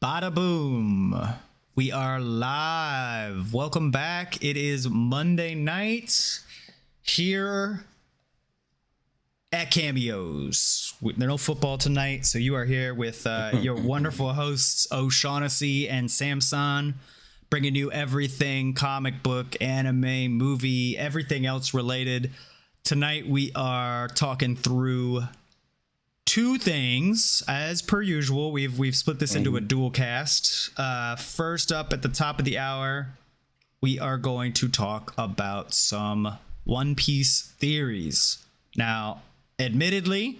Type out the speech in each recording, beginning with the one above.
Bada boom. We are live. Welcome back. It is Monday night here at Cameos. There's no football tonight, so you are here with your wonderful hosts, O'Shaughnessy and Samson, bringing you everything comic book, anime, movie, everything else related. Tonight we are talking through two things as per usual. We've split this into a dual cast. First up at the top of the hour, we are going to talk about some One Piece theories. Now, admittedly,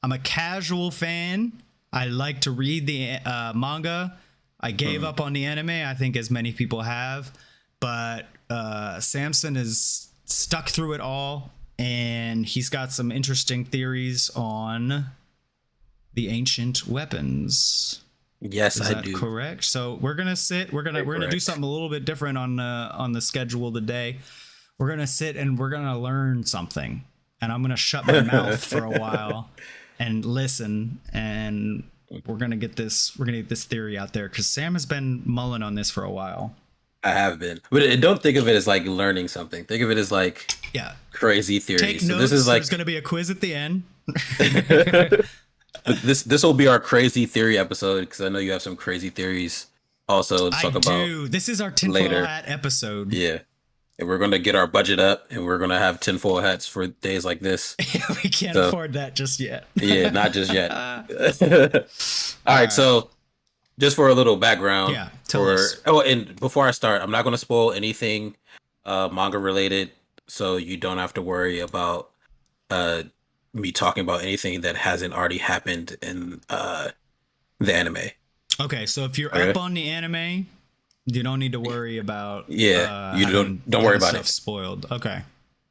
I'm a casual fan. I like to read the manga. I gave up on the anime, I think as many people have, but Samson is stuck through it all, and he's got some interesting theories on the ancient weapons. Yes, Is I that do. correct? So we're gonna sit. We're gonna do something a little bit different on the schedule today. We're gonna sit and we're gonna learn something, and I'm gonna shut my mouth for a while and listen, and we're gonna get this theory out there because Sam has been mulling on this for a while. I have been, but don't think of it as like learning something. Think of it as like Yeah, crazy take theories. So this notes. is like There's gonna be a quiz at the end. this will be our crazy theory episode because I know you have some crazy theories also to I talk about do. This is our tinfoil later. hat episode. Yeah, and we're gonna get our budget up, and we're gonna have tinfoil hats for days like this. We can't So afford that just yet. yeah, not just yet. All All right, right. so just for a little background Yeah, tell for us. and before I start, I'm not gonna spoil anything manga related, so you don't have to worry about uh me talking about anything that hasn't already happened in the anime. Okay, so if you're up Okay. on the anime, you don't need to worry about Yeah, you don't worry having about stuff it. spoiled. Okay,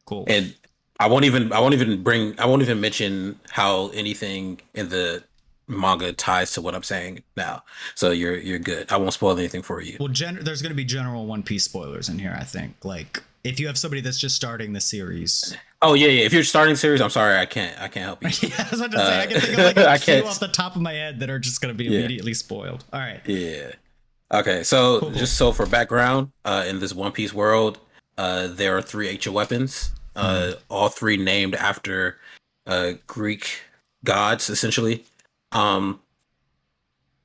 cool. And I won't even mention how anything in the manga ties to what I'm saying now. So you're good. I won't spoil anything for you. Well, there's going to be general One Piece spoilers in here, I think. Like, if you have somebody that's just starting the series. Oh yeah. If you're starting series, I'm sorry, I can't help you. Yeah, I was about to say, I can think of like a I few can't. off the top of my head that are just going to be Yeah, immediately spoiled. All right, yeah. Okay, so cool, cool. just so for background, in this One Piece world, there are three ancient weapons, Mm. all three named after Greek gods, essentially. Um,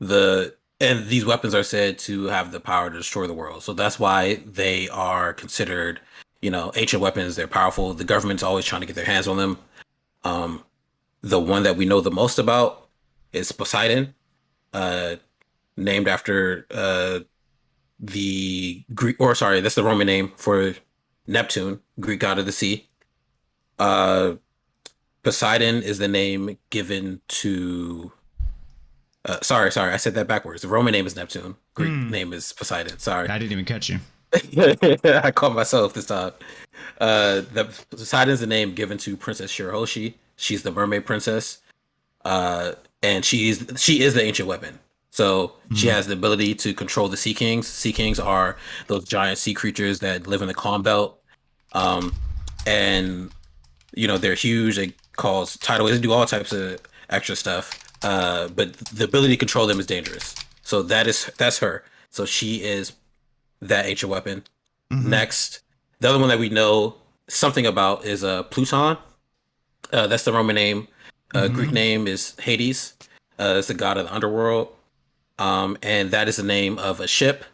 and these weapons are said to have the power to destroy the world, so that's why they are considered, ancient weapons. They're powerful. The government's always trying to get their hands on them. Um, the one that we know the most about is Poseidon, uh, named after the Greek, or sorry, that's the Roman name for Neptune, Greek god of the sea. Uh, Poseidon is the name given to. Sorry, I said that backwards. The Roman name is Neptune. Greek Mm. name is Poseidon. Sorry, I didn't even catch you. I caught myself this time. The Poseidon's the name given to Princess Shirahoshi. She's the mermaid princess. And she is the ancient weapon. So she Mm. has the ability to control the Sea Kings. Sea Kings are those giant sea creatures that live in the calm belt. Um, and they're huge. They cause tidal waves. They do all types of extra stuff. But the ability to control them is dangerous. So that's her. So she is that ancient weapon. Hmm. Next, the other one that we know something about is Pluton. That's the Roman name. Greek Hmm. name is Hades. It's the god of the underworld. And that is the name of a ship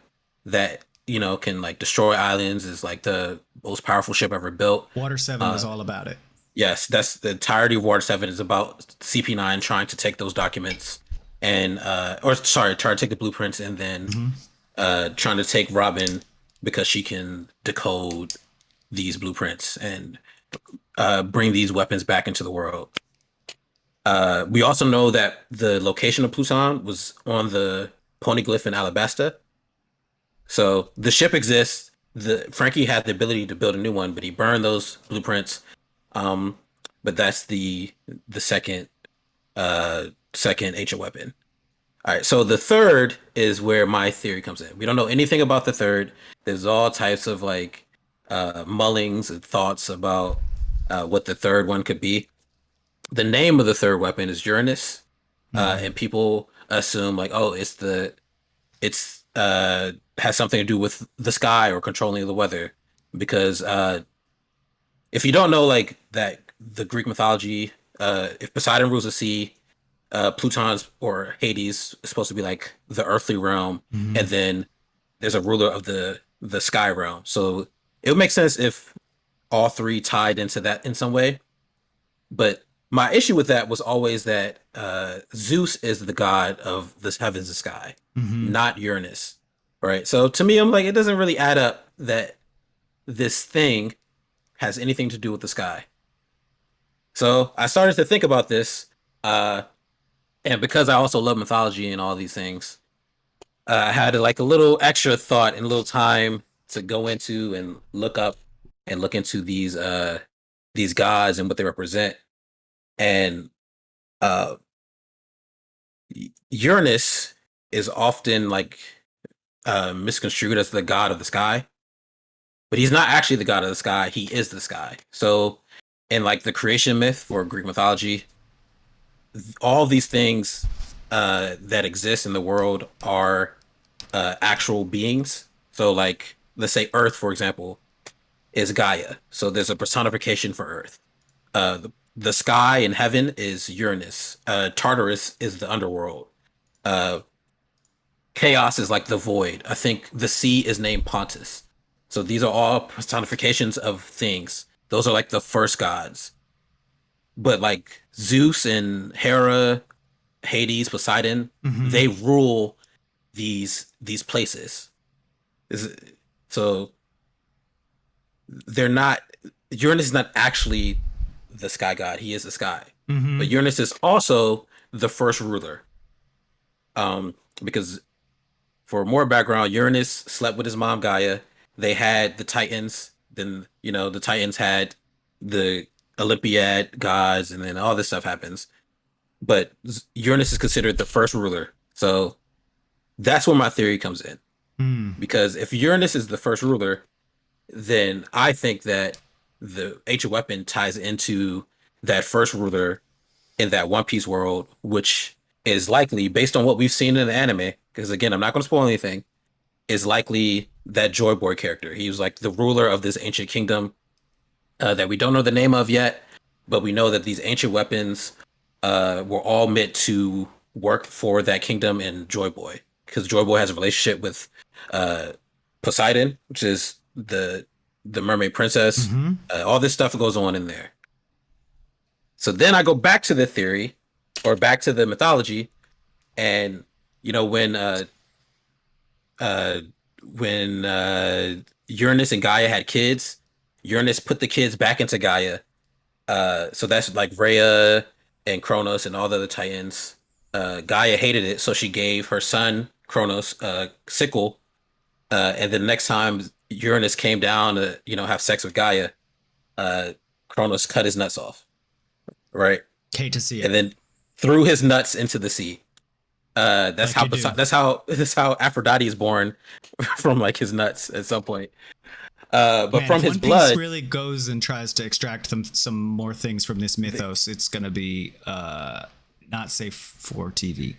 that can like destroy islands. Is like the most powerful ship ever built. Water 7 was Uh, all about it. yes, that's the entirety of Water Seven is about CP9 trying to take those documents and or sorry, try to take the blueprints and then Hmm. trying to take Robin because she can decode these blueprints and bring these weapons back into the world. We also know that the location of Pluton was on the poneglyph in Alabasta. So the ship exists. The Frankie had the ability to build a new one, but he burned those blueprints. Um, but that's the second ancient weapon. All right, so the third is where my theory comes in. We don't know anything about the third. There's all types of like mullings and thoughts about what the third one could be. The name of the third weapon is Uranus, Hmm. and people assume like, oh, it's the it's has something to do with the sky or controlling the weather. Because if you don't know, like that, the Greek mythology, if Poseidon rules the sea, Pluton's or Hades is supposed to be like the earthly realm, Hmm. and then there's a ruler of the sky realm. So it would make sense if all three tied into that in some way. But my issue with that was always that Zeus is the god of the heavens and sky, Hmm. not Uranus. Right. So to me, I'm like, it doesn't really add up that this thing has anything to do with the sky. So I started to think about this, uh, and because I also love mythology and all these things, I had like a little extra thought and a little time to go into and look up and look into these gods and what they represent. And uh, Uranus is often like misconstrued as the god of the sky, but he's not actually the god of the sky. He is the sky. So, in like the creation myth for Greek mythology, all these things that exist in the world are actual beings. So, like, let's say Earth, for example, is Gaia. So there's a personification for Earth. The sky in heaven is Uranus. Tartarus is the underworld. Uh, Chaos is like the void. I think the sea is named Pontus. So these are all personifications of things. Those are like the first gods. But like Zeus and Hera, Hades, Poseidon, Hmm. they rule these places. Is so they're not Uranus is not actually the sky god. He is the sky. But Hmm. Uranus is also the first ruler. Because for more background, Uranus slept with his mom Gaia. They had the Titans. Then, the Titans had the Olympiad gods, and then all this stuff happens. But Uranus is considered the first ruler. So that's where my theory comes in. Mm. Because if Uranus is the first ruler, then I think that the ancient weapon ties into that first ruler in that One Piece world, which is likely based on what we've seen in the anime. Because again, I'm not going to spoil anything. Is likely that Joy Boy character. He was like the ruler of this ancient kingdom that we don't know the name of yet, but we know that these ancient weapons were all meant to work for that kingdom and Joy Boy, because Joy Boy has a relationship with uh, Poseidon, which is the mermaid princess. Hmm. All this stuff goes on in there. So then I go back to the theory, or back to the mythology, and you know when uh, uh, Uranus and Gaia had kids, Uranus put the kids back into Gaia. So that's like Rhea and Kronos and all the other Titans. Gaia hated it, so she gave her son Kronos sickle. And then the next time Uranus came down to have sex with Gaia, uh, Kronos cut his nuts off, right? Hate to see And it, then threw his nuts into the sea. That's like how you do. that's how Aphrodite is born from like his nuts at some point. But Man, from if his One Piece blood, really goes and tries to extract some more things from this mythos, it's gonna be not safe for TV.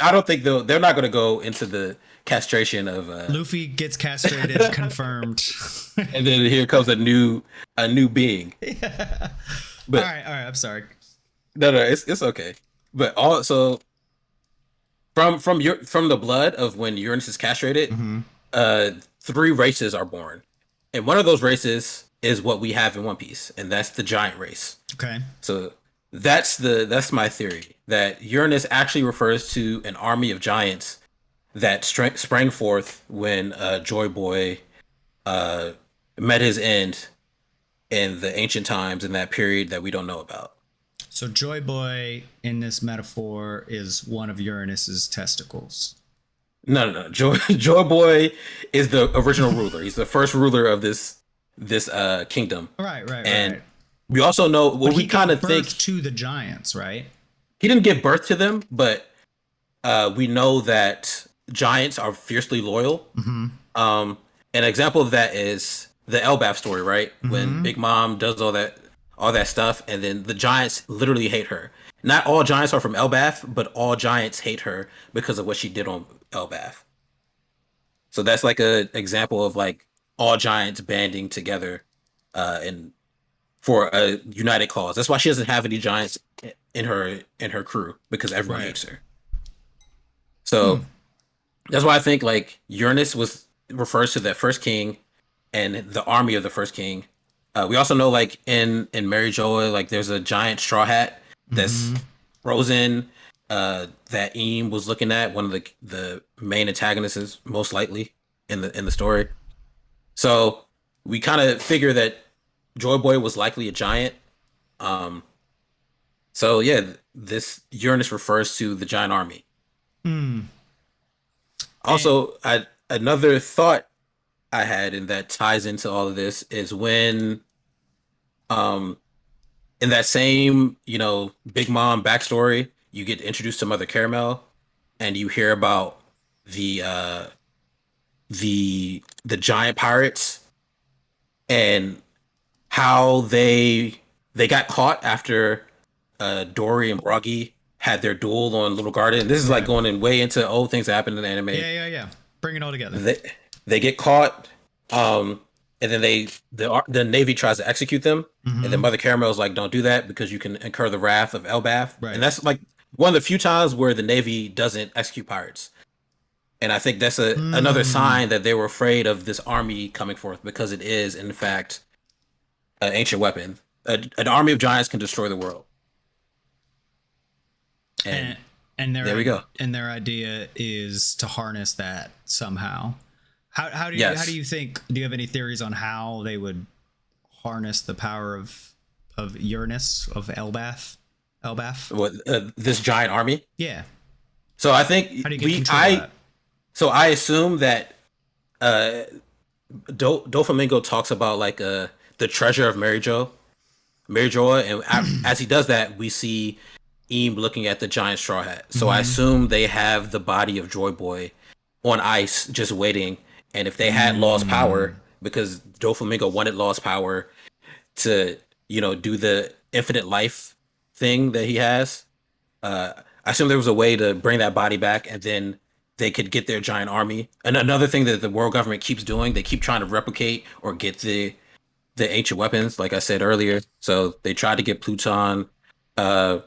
I don't think they're not going to go into the castration of Luffy gets castrated, confirmed. and then here comes a new being. Yeah. But All right. I'm sorry. no, it's okay. But also from the blood of when Uranus is castrated, Hmm. uh, three races are born, and one of those races is what we have in One Piece, and that's the giant race. Okay. So that's my theory that Uranus actually refers to an army of giants that sprang forth when Joy Boy uh, met his end in the ancient times in that period that we don't know about. So Joy Boy in this metaphor is one of Uranus's testicles. No, no, no. Joy Boy is the original ruler. He's the first ruler of this kingdom, Right. and we also know But what he we kind gave of birth think. to the giants, right? He didn't give birth to them, but we know that giants are fiercely loyal. Mm-hmm. Um, an example of that is the Elbaf story, right? When Mm-hmm. Big Mom does all that stuff, and then the giants literally hate her. Not all giants are from Elbaf, but all giants hate her because of what she did on Elbath. So that's like a example of like all giants banding together and for a united cause. That's why she doesn't have any giants in her crew because everyone Right. hates her. Hmm. So that's why I think like Uranus was refers to that first king and the army of the first king. We also know like in Mary Joa, like there's a giant straw hat that's Mm-hmm. frozen. That Eam was looking at one of the main antagonists, most likely in the story. So we kind of figure that Joy Boy was likely a giant. Um, so yeah, this Uranus refers to the giant army. Hmm. And Also, another thought I had and that ties into all of this is when um in that same, Big Mom backstory, you get introduced to Mother Caramel and you hear about the the giant pirates and how they got caught after Dory and Broggy had their duel on Little Garden. This is like right. going in way into old things that happened in the anime. Yeah, yeah, yeah. Bring it all together. They they get caught, and then the Navy tries to execute them, and then Mm-hmm. Mother Caramel is like, "Don't do that because you can incur the wrath of Elbath." And Right. that's like one of the few times where the Navy doesn't execute pirates. And I think that's a another Hmm. sign that they were afraid of this army coming forth because it is, in fact, an ancient weapon. An army of giants can destroy the world. And And and there we go. their idea is to harness that somehow. How do Yes. you think? Do you have any theories on how they would harness the power of Uranus of Elbath? Elbath. What this giant army? Yeah. So I think How do you get control of that? so I assume that uh Doflamingo talks about like the treasure of Mary Joa, and as he does that, we see Eam looking at the giant straw hat. So I Mm-hmm. assume they have the body of Joy Boy on ice, just waiting. And if they had lost power, Mm. because Doflamingo wanted lost power to, do the infinite life thing that he has, I assume there was a way to bring that body back, and then they could get their giant army. And another thing that the world government keeps doing, they keep trying to replicate or get the ancient weapons, like I said earlier. So they tried to get Pluton, uh,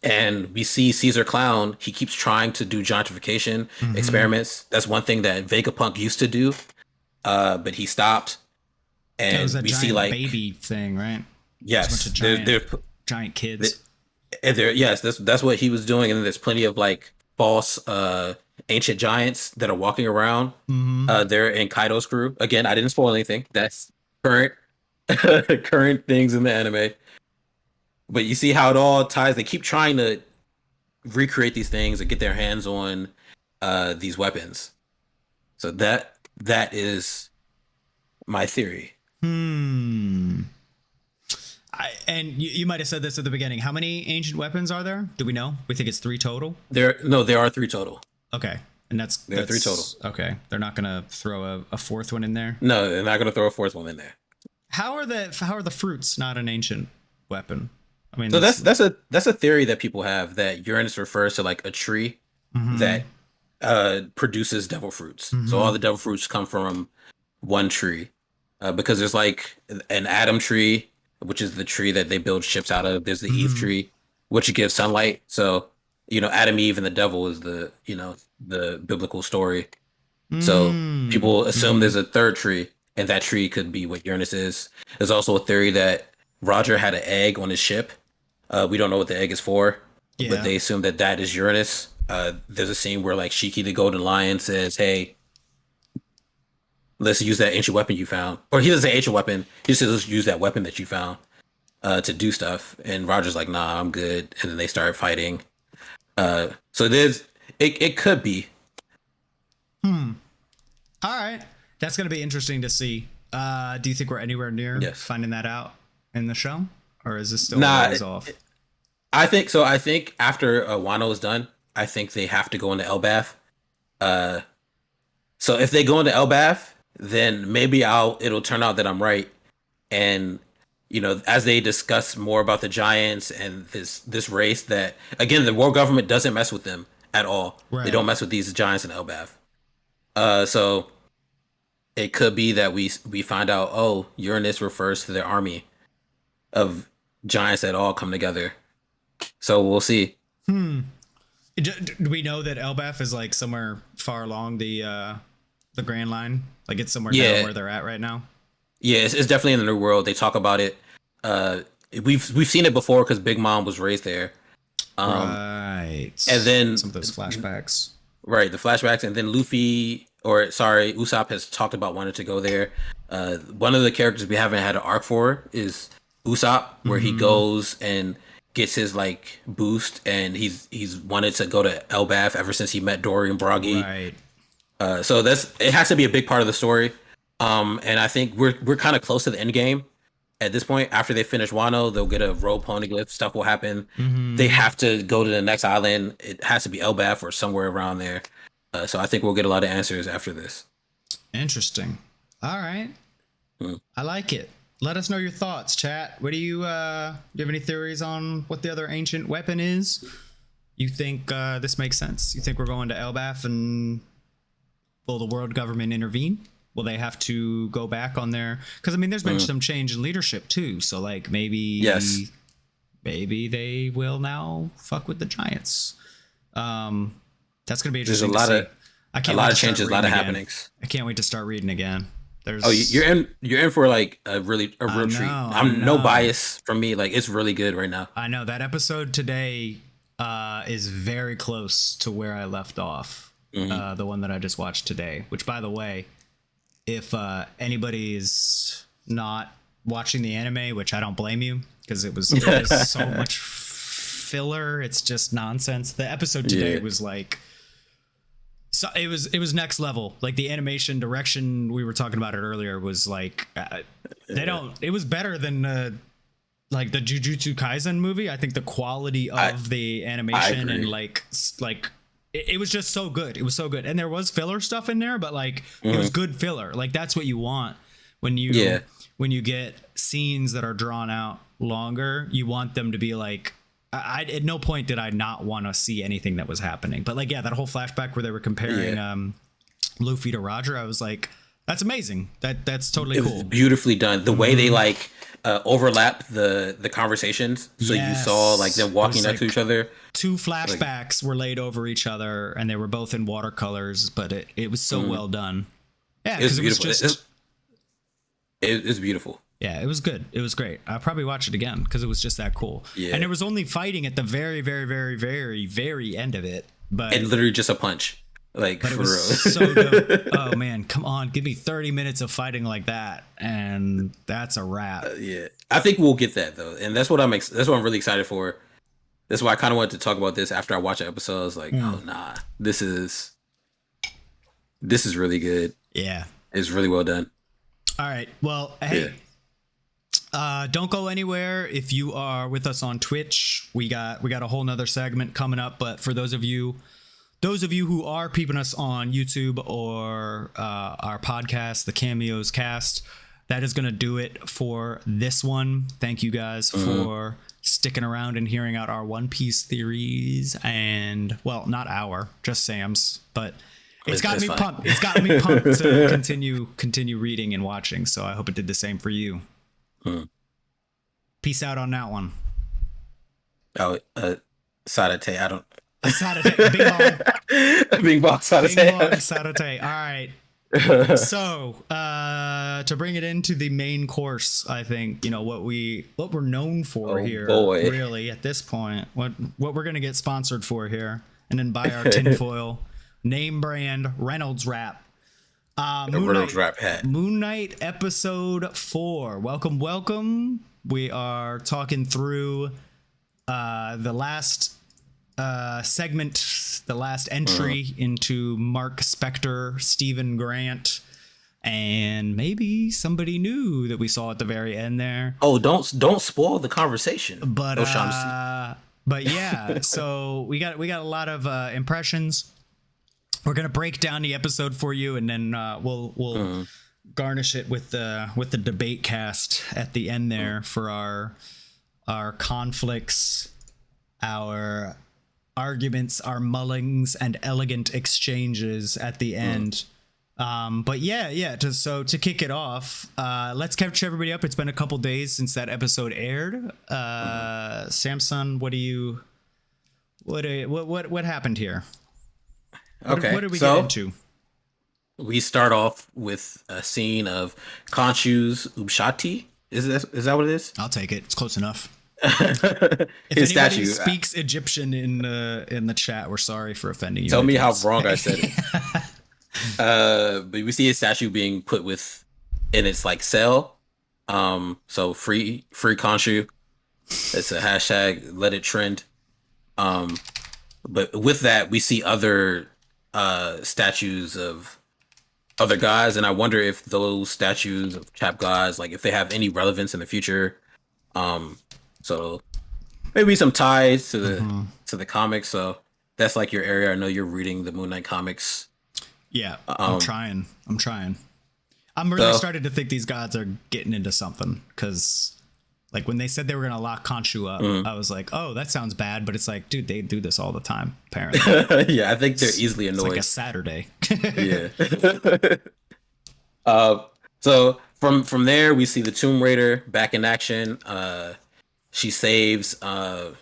and we see Caesar Clown. He keeps trying to do giantification Mm-hmm. experiments. That's one thing that Vegapunk used to do, but he stopped. It was And a we see giant like, baby thing, right? It's a bunch of yes, giant there, kids. yes, that's what he was doing. And then there's plenty of like false ancient giants that are walking around. Mm-hmm. They're in Kaido's crew. Again, I didn't spoil anything. That's current current things in the anime. But you see how it all ties. They keep trying to recreate these things and get their hands on these weapons. So that is my theory. Hmm. And you might have said this at the beginning. How many ancient weapons are there? Do we know? We think it's three total. There are three total. Okay, and There are three total. that's okay. They're not gonna throw a fourth one in there. No, they're not gonna throw a fourth one in there. How are the fruits not an ancient weapon? I mean, So that's. that's a theory that people have that Uranus refers to like a tree Mm-hmm. that produces devil fruits. So Mm-hmm. all the devil fruits come from one tree, because there's like an Adam tree, which is the tree that they build ships out of. There's the Eve Mm-hmm. tree, which gives sunlight. So Adam, Eve, and the devil is the biblical story. So people assume Mm-hmm. there's a third tree, and that tree could be what Uranus is. There's also a theory that Roger had an egg on his ship. We don't know what the egg is for, but Yeah. they assume that that is Uranus. There's a scene where like Shiki the Golden Lion says, "Hey, let's use that ancient weapon you found," or he doesn't say ancient weapon. He says, "Let's use that weapon that you found to do stuff." And Roger's like, "Nah, I'm good." And then they start fighting. So it could be. Hmm. All right. That's gonna be interesting to see. Do you think we're anywhere near Yes. finding that out in the show, or is this still a Nah, ways off? I think so. I think after Wano is done, I think they have to go into Elbath. Uh, so if they go into Elbath, then maybe it'll turn out that I'm right. And as they discuss more about the giants and this race that again the world government doesn't mess with them at all. Right. They don't mess with these giants in Elbaf. So it could be that we find out, oh, Uranus refers to the army of giants that all come together. So we'll see. Do we know that Elbaf is like somewhere far along the Grand Line? Like it's somewhere down where they're at right now? Yeah, it's definitely in the New World. They talk about it. We've seen it before because Big Mom was raised there. Right. And then some of those flashbacks. Right, the flashbacks, and then Usopp has talked about wanting to go there. One of the characters we haven't had an arc for is Usopp, where he goes and gets his like boost, and he's wanted to go to Elbaf ever since he met Dory and Bragi. Right. So it has to be a big part of the story. And I think we're kind of close to the end game at this point. After they finish Wano, they'll get a road poneglyph. Stuff will happen. They have to go to the next island. It has to be Elbaf or somewhere around there. So I think we'll get a lot of answers after this. Interesting. All right. I like it. Let us know your thoughts, chat. What do you have any theories on what the other ancient weapon is? You think this makes sense? You think we're going to Elbaf and will the world government intervene? Will they have to go back on their... Because, I mean, there's been some change in leadership, too. So, like, maybe they will now fuck with the giants. That's going to be interesting There's to see. a lot of changes, a lot of happenings. I can't wait to start reading again. You're in for, like, a real treat. I'm no bias from me. Like, it's really good right now. I know. That episode today is very close to where I left off. The one that I just watched today, which, by the way... If anybody is not watching the anime, which I don't blame you, because it was so much filler, it's just nonsense. The episode today was like, so it was next level. Like the animation direction, we were talking about it earlier, was like it was better than like the Jujutsu Kaisen movie. I think the quality of the animation and like it was just so good. It was so good. And there was filler stuff in there, but like it was good filler. Like that's what you want when you get scenes that are drawn out longer. You want them to be like, I at no point did I not want to see anything that was happening. But like, yeah, that whole flashback where they were comparing Luffy to Roger, I was like, that's amazing. That's totally cool. It was beautifully done. The way they like overlap the conversations. So you saw like them walking next to each other. Two flashbacks were laid over each other and they were both in watercolors, but it was so well done. Yeah, because it was just... It's beautiful. Yeah, it was good. It was great. I'll probably watch it again because it was just that cool. Yeah. And there was only fighting at the very, very, very, very, very end of it. But and literally just a punch. Like, but it was so dope. Oh man, come on, give me 30 minutes of fighting like that, and that's a wrap. Yeah, I think we'll get that though, and that's what I'm really excited for. That's why I kind of wanted to talk about this after I watched the episode. I was like, oh nah, this is really good. Yeah, it's really well done. All right, well, hey. Don't go anywhere. If you are with us on Twitch, we got a whole nother segment coming up. But for those of you who are peeping us on YouTube or our podcast, the Cameos Cast, that is going to do it for this one. Thank you guys for sticking around and hearing out our One Piece theories, and well, not just Sam's, but it's got me pumped. It's got me pumped to continue reading and watching. So I hope it did the same for you. Peace out on that one. Oh, Sarate, I don't. Sarate, Bing Bong Sarate. Sarate. All right. So, to bring it into the main course, I think, what we're known for here, really, at this point, what we're going to get sponsored for here, and then buy our tinfoil name brand Reynolds wrap. Reynolds wrap hat. Moon Knight episode 4. Welcome. We are talking through the last segment, the last entry into Mark Spector, Stephen Grant, and maybe somebody new that we saw at the very end there. Oh, don't spoil the conversation. But yeah, so we got a lot of impressions. We're gonna break down the episode for you, and then we'll garnish it with the debate cast at the end there for our conflicts, our arguments are mullings and elegant exchanges at the end. But to kick it off, let's catch everybody up. It's been a couple days since that episode aired. Samson, what happened here? Okay, What did we get into? We start off with a scene of Khonshu's Ubshati. Is that what it is? I'll take it. It's close enough. His If statue. anybody speaks Egyptian in the chat, we're sorry for offending you. Tell me how wrong I said it. But we see his statue being put in its like cell. So free Khonshu. It's a hashtag. Let it trend. But with that, we see other statues of other gods, and I wonder if those statues of chap gods, like if they have any relevance in the future. So maybe some ties to the comics. So that's like your area. I know you're reading the Moon Knight comics. Yeah, I'm trying. I'm really starting to think these gods are getting into something, because like when they said they were gonna lock Khonshu up, I was like, oh, that sounds bad, but it's like, dude, they do this all the time, apparently. Yeah, I think they're easily annoyed. It's like a Saturday. Yeah. So from there we see the Tomb Raider back in action. She saves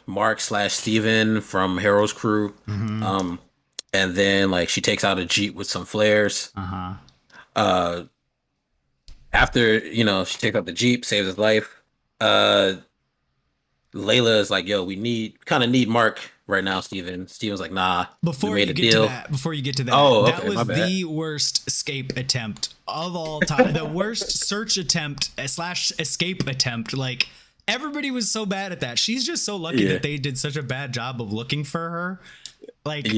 Mark/Steven from Harold's crew. And then like she takes out a Jeep with some flares. After, she takes out the Jeep, saves his life. Layla is like, yo, we kind of need Mark right now, Steven. Steven's like, nah, before we made you a get deal. to that, Okay, that was my bad. the worst escape attempt of all time. The worst search attempt / escape attempt. Like, everybody was so bad at that. She's just so lucky that they did such a bad job of looking for her. Like,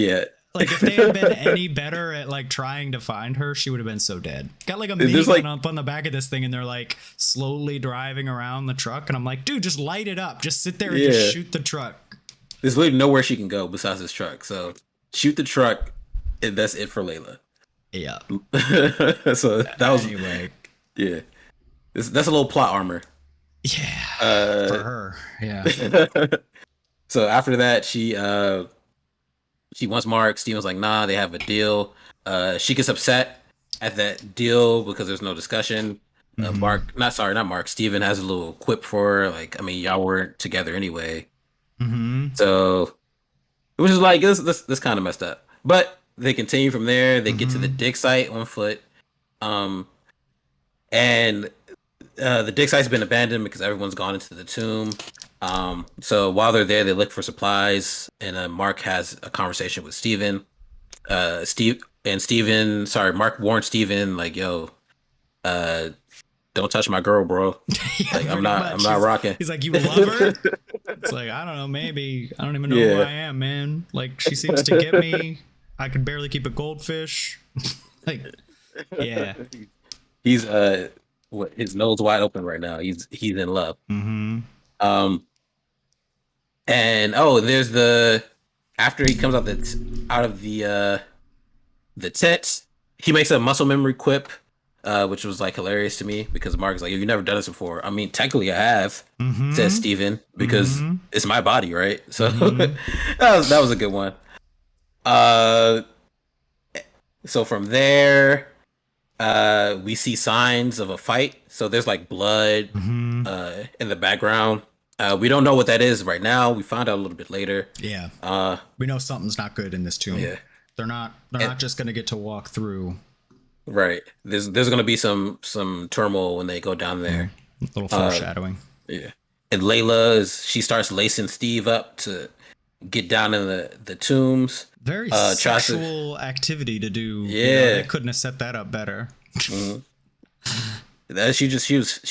like if they had been any better at like trying to find her, she would have been so dead. Got like a minigun up on the back of this thing, and they're like slowly driving around the truck, and I'm like, dude, just light it up. Just sit there and just shoot the truck. There's literally nowhere she can go besides this truck. So shoot the truck, and that's it for Layla. Yeah. So that was anyway. Yeah. That's a little plot armor. Yeah. For her. Yeah. So after that, she wants Mark. Steven's like, nah, they have a deal. She gets upset at that deal because there's no discussion. Not Mark. Steven has a little quip for her. Like, I mean, y'all weren't together anyway. So, which is like, this kind of messed up. But they continue from there. They get to the dig site on foot. And the dig site's been abandoned because everyone's gone into the tomb. So while they're there, they look for supplies, and Mark has a conversation with Steven. Mark warned Steven, like, yo, don't touch my girl, bro. Like, I'm not rocking. He's like, you love her? It's like, I don't know, maybe. I don't even know who I am, man. Like, she seems to get me. I could barely keep a goldfish. Like, yeah. He's his nose wide open right now. He's in love. And there's after he comes out of the tent, he makes a muscle memory quip, which was like hilarious to me because Mark's like, you've never done this before. I mean, technically I have, says Steven, because it's my body, right? So that was a good one. So from there, we see signs of a fight. So there's like blood in the background. We don't know what that is right now. We find out a little bit later. Yeah. We know something's not good in this tomb. Yeah. They're not just gonna get to walk through. Right. There's gonna be some turmoil when they go down there. A little foreshadowing. Yeah. And Layla she starts lacing Steve up to get down in the tombs. Very sexual activity to do. Yeah. They couldn't have set that up better. She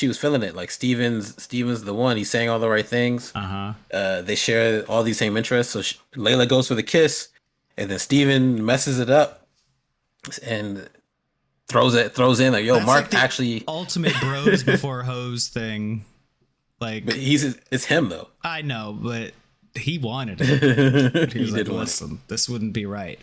was feeling it. Like Steven's the one. He's saying all the right things. They share all these same interests. So Layla goes for the kiss, and then Steven messes it up and throws in like, yo, that's Mark, like actually ultimate bros before hoes thing. Like, but it's him though. I know, but he wanted it. He was like, listen, this wouldn't be right.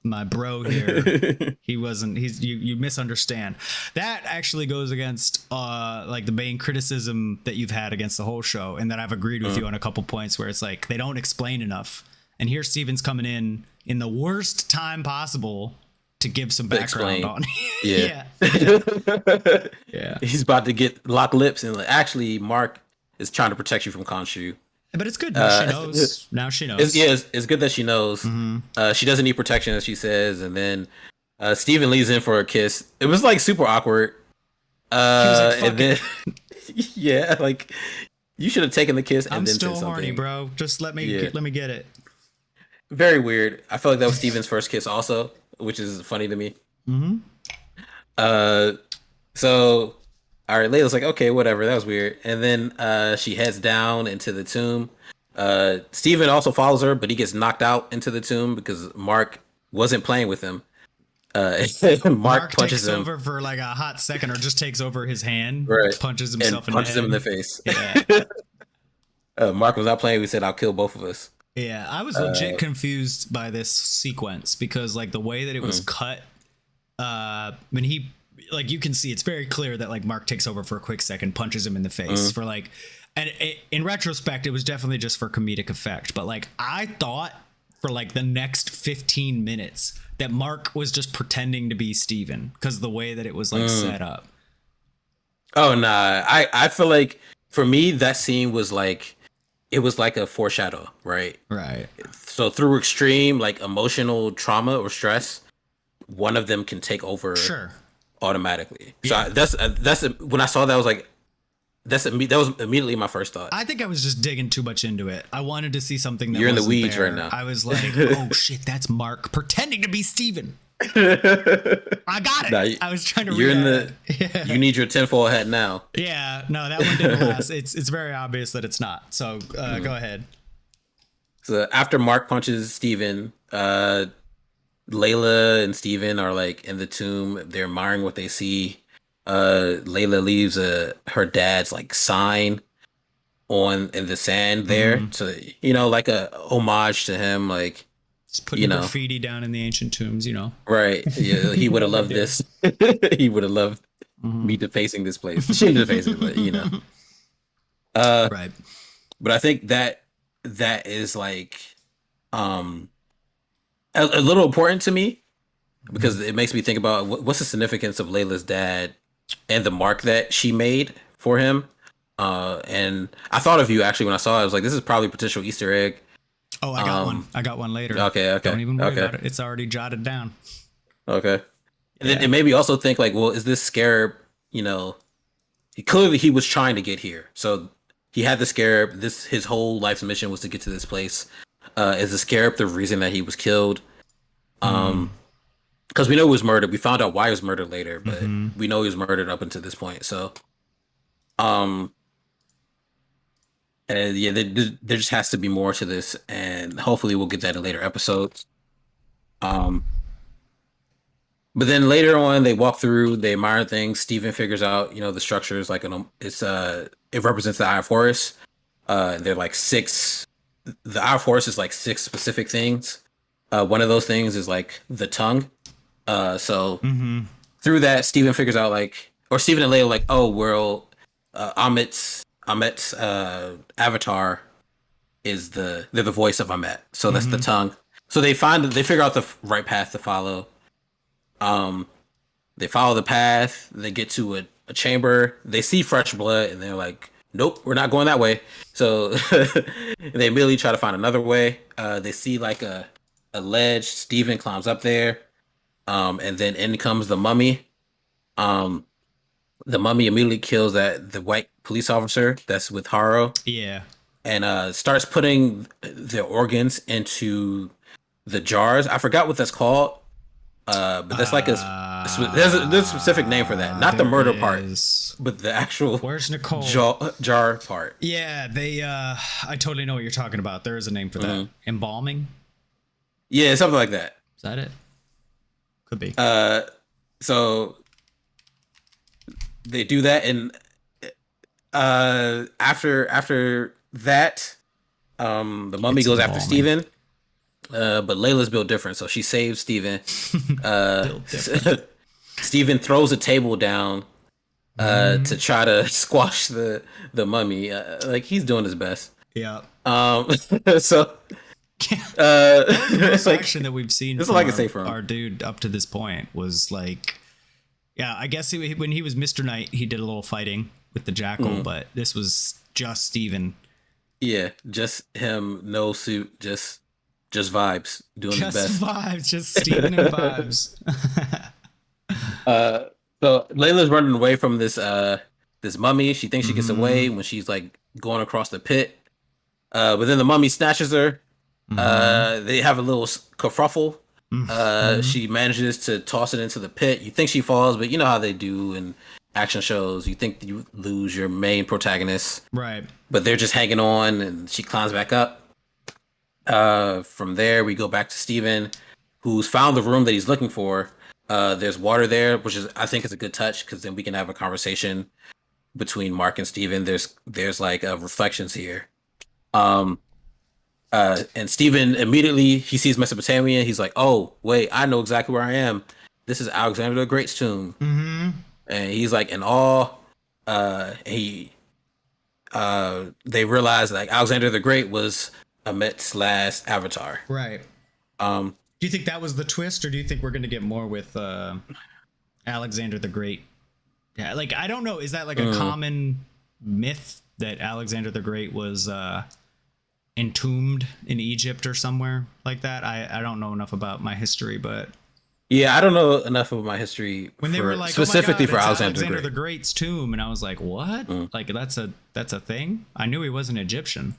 My bro here, you misunderstand. That actually goes against like the main criticism that you've had against the whole show, and that I've agreed with you on a couple points where it's like they don't explain enough. And here Steven's coming in the worst time possible to give some background on. Yeah. Yeah. He's about to get lock lips, and like, actually, Mark is trying to protect you from Khonshu. But it's good. Now she knows. Now she knows. It's good that she knows. She doesn't need protection, as she says, and then Steven leads in for a kiss. It was like super awkward. He was like, And then yeah, like you should have taken the kiss and I'm then still said horny, something. bro. Just let me get it. Very weird. I feel like that was Steven's first kiss also, which is funny to me. Uh, so all right, Layla's like, okay, whatever, that was weird. And then she heads down into the tomb. Steven also follows her, but he gets knocked out into the tomb because Mark wasn't playing with him. Mark punches takes him over for like a hot second, or just takes over his hand, right, punches and himself punches him in the face. Yeah. Mark was not playing. We said, "I'll kill both of us." Yeah, I was legit confused by this sequence because like the way that it was cut, when he, like, you can see it's very clear that like Mark takes over for a quick second, punches him in the face for like, and in retrospect, it was definitely just for comedic effect. But like, I thought for like the next 15 minutes that Mark was just pretending to be Steven because the way that it was like set up. Oh nah, I feel like for me that scene was like, it was like a foreshadow, right? Right. So through extreme like emotional trauma or stress, one of them can take over automatically. So that's when I saw that, I was like, that was immediately my first thought. I think I was just digging too much into it. I wanted to see something that you're in the wasn't weeds there. right now. I was like, oh shit, that's Mark pretending to be Steven. I got it. Nah, I was trying to you're in read the you need your tinfoil hat now. Yeah, no, that one didn't last. It's very obvious that it's not. So go ahead. So after Mark punches Steven, Layla and Steven are like in the tomb. They're admiring what they see. Layla leaves her dad's like sign in the sand there to, like a homage to him, like just putting graffiti down in the ancient tombs, right. Yeah, he would have loved this. He would have loved me defacing this place. She didn't deface it, but right. But I think that is like a little important to me because it makes me think about what's the significance of Layla's dad and the mark that she made for him. And I thought of you actually when I saw it. I was like, this is probably a potential Easter egg. Oh, I got one. I got one later. Okay. Don't even worry about it. It's already jotted down. Okay. And then it made me also think like, well, is this scarab, clearly he was trying to get here. So he had the scarab. His whole life's mission was to get to this place. Is the scarab the reason that he was killed? Because we know he was murdered. We found out why he was murdered later, but we know he was murdered up until this point. So, and yeah, there just has to be more to this, and hopefully we'll get that in later episodes. But then later on, they walk through, they admire things. Steven figures out, the structure is like it represents the Eye of Horus. They're like six. The Eye of Horus is like six specific things. One of those things is like the tongue. So through that, Steven figures out or Steven and Leia like, oh, well, Amit's avatar is they're the voice of Amet. So that's the tongue. So they figure out the right path to follow. They follow the path. They get to a chamber. They see fresh blood, and they're like, "Nope, we're not going that way." So they immediately try to find another way. They see like a ledge. Steven climbs up there, and then in comes the mummy. The mummy immediately kills the white police officer that's with Haro. Yeah, and starts putting their organs into the jars. I forgot what that's called. But that's like there's a specific name for that. Not the murder part, but the actual where's Nicole jar part. Yeah, I totally know what you're talking about. There is a name for that. Embalming. Yeah, something like that. Is that it? Could be. So they do that, and after that, the mummy goes after Steven. But Layla's built different, so she saves Steven. Steven throws a table down to try to squash the mummy. Like he's doing his best. Yeah. So That was the most like, action that we've seen that's from all I can say from our dude up to this point. Was like, yeah, I guess when he was Mr. Knight, he did a little fighting with the Jackal, but this was just Steven. Yeah, just him, no suit, just vibes, doing his Just best. vibes, just Steven and vibes. Uh, so Layla's running away from this mummy. She thinks she gets Mm-hmm. away when she's like going across the pit. But then the mummy snatches her. Mm-hmm. They have a little kerfuffle. Mm-hmm. She manages to toss it into the pit. You think she falls, but you know how they do in action shows. You think you lose your main protagonist, Right. but they're just hanging on, and she climbs back up. From there, we go back to Steven, who's found the room that he's looking for. There's water there, which is I think is a good touch because then we can have a conversation between Mark and Steven. There's like reflections here. Um, and Steven immediately he sees Mesopotamia. He's like, "Oh, wait, I know exactly where I am. This is Alexander the Great's tomb." Mm-hmm. And he's like in awe. He they realize like Alexander the Great was Amit's last avatar. Right. Um, Do you think that was the twist, or do you think we're going to get more with Alexander the Great? Yeah, like I don't know. Is that like a common myth that Alexander the Great was entombed in Egypt or somewhere like that? I don't know enough about my history, but yeah, I don't know enough of my history when they were for like, "Oh my specifically God, for it's Alexander the Alexander Great. the Great's tomb," and I was like, "What? Like that's a thing?" I knew he wasn't Egyptian,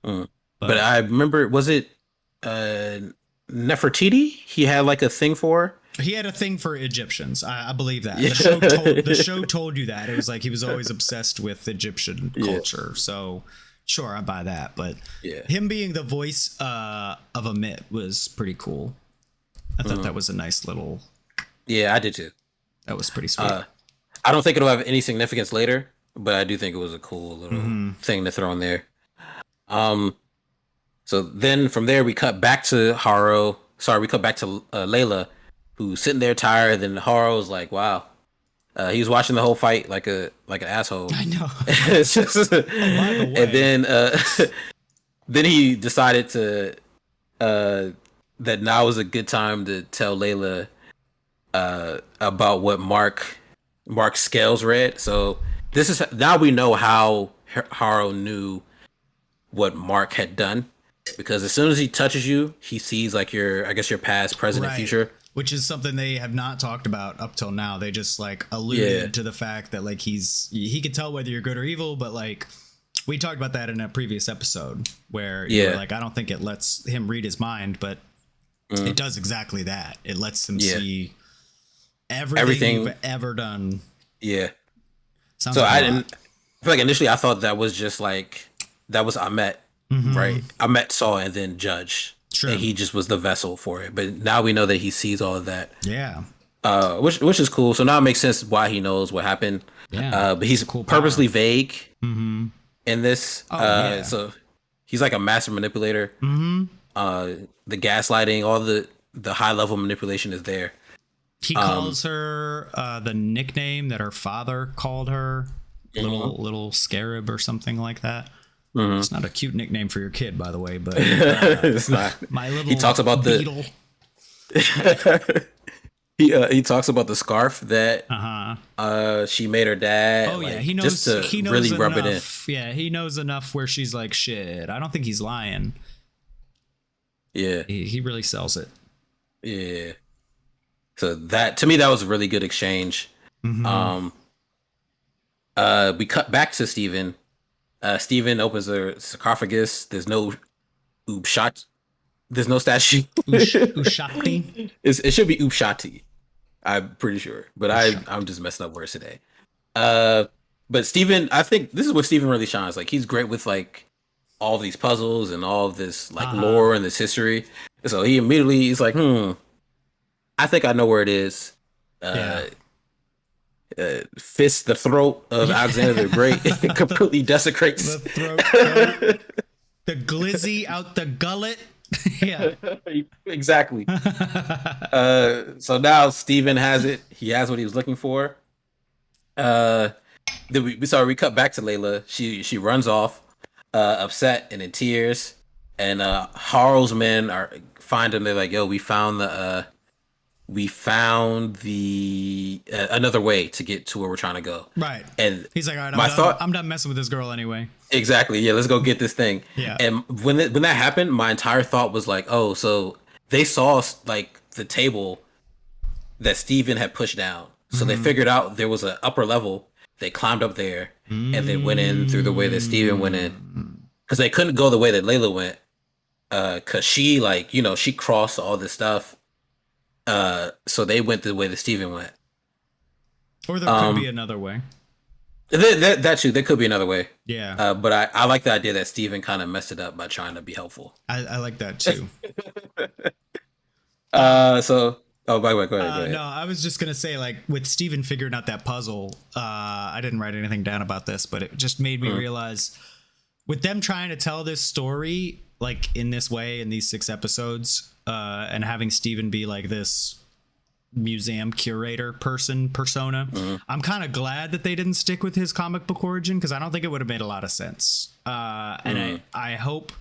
But but I remember, was it uh, Nefertiti? He had like a thing for. he had a thing for Egyptians. I believe that Yeah, the show told you that. It was like he was always obsessed with Egyptian yeah, culture. So sure, I buy that. But yeah. him being the voice of a myth was pretty cool. I thought that was a nice little. Yeah, I did too. That was pretty sweet. I don't think it'll have any significance later, but I do think it was a cool little thing to throw in there. Um, so then from there we cut back to Haro. Sorry, we cut back to Layla, who's sitting there tired. Then Haro's like, "Wow." He was watching the whole fight like an asshole. I know. It's just, By the and way, then he decided to that now was a good time to tell Layla about what Mark's scales read. So this is now we know how Haro knew what Mark had done because as soon as he touches you, he sees like your I guess your past, present, and right. future. Which is something they have not talked about up till now. They just like Yeah, alluded to the fact that like he could tell whether you're good or evil, but like we talked about that in a previous episode where you were yeah, like, I don't think it lets him read his mind, but it does exactly that. It lets him yeah. see everything Everything. you've ever done. Yeah. Sounds So like a I lot. didn't I feel like initially I thought that was just like that was Ahmet, right? Ahmet saw and then judged, Sure. and he just was the vessel for it. But now we know that he sees all of that, Yeah. which is cool. So now it makes sense why he knows what happened. Yeah. But It's he's a cool power. purposely vague in this. Oh yeah. So he's like a master manipulator. The gaslighting, all the high level manipulation is there. He calls her the nickname that her father called her, little scarab or something like that. It's not a cute nickname for your kid, by the way, but It's not. my little He talks about the beetle. he talks about the scarf that she made her dad. Oh yeah, like, he knows. just to He knows really enough. rub it in. Yeah, he knows enough where she's like, shit. I don't think he's lying. Yeah, He really sells it. yeah. So that to me that was a really good exchange. Um, we cut back to Steven. Steven opens a sarcophagus. There's no Oopshot. There's no statue. Ushakti. It should be Oopshati. I'm pretty sure, but I'm just messing up words today. But Steven, I think this is where Steven really shines. Like he's great with like all of these puzzles and all of this like lore and this history. So he immediately he's like, I think I know where it is. Yeah. Fist the throat of Alexander the Great. It completely desecrates. The throat, the glizzy out the gullet. Yeah. Exactly. So now Steven has it. He has what he was looking for. Then we cut back to Layla. She runs off, upset and in tears. and Harl's men are find him. They're like, "Yo, we found the another way to get to where we're trying to go." Right. And He's like, all right, my I'm thought done messing with this girl anyway. exactly, yeah, let's go get this thing. Yeah. And when that happened, my entire thought was like, "Oh, so they saw like the table that Steven had pushed down. So they figured out there was an upper level. They climbed up there and they went in through the way that Steven went in. Because they couldn't go the way that Layla went. Because she, like, she crossed all this stuff. So they went the way that Steven went. Or there could be another way. That too. There could be another way. Yeah. But I like the idea that Steven kind of messed it up by trying to be helpful. I like that too. So. Oh, by the way, go ahead. No, I was just gonna say, like, with Steven figuring out that puzzle, I didn't write anything down about this, but it just made me realize, with them trying to tell this story like in this way in these 6 episodes, and having Steven be like this museum curator persona, I'm kind of glad that they didn't stick with his comic book origin, because I don't think it would have made a lot of sense. And I hope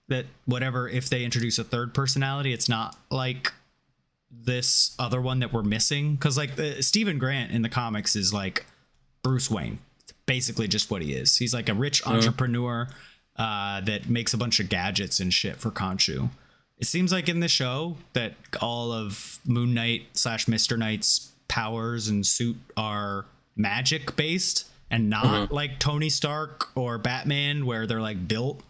that if they introduce a third personality, it's not like this other one that we're missing, because like Stephen Grant in the comics is like Bruce Wayne. It's basically just what he is. He's like a rich entrepreneur that makes a bunch of gadgets and shit for Khonshu. It seems like in the show that all of Moon Knight / Mr. Knight's powers and suit are magic based and not like Tony Stark or Batman, where they're like built.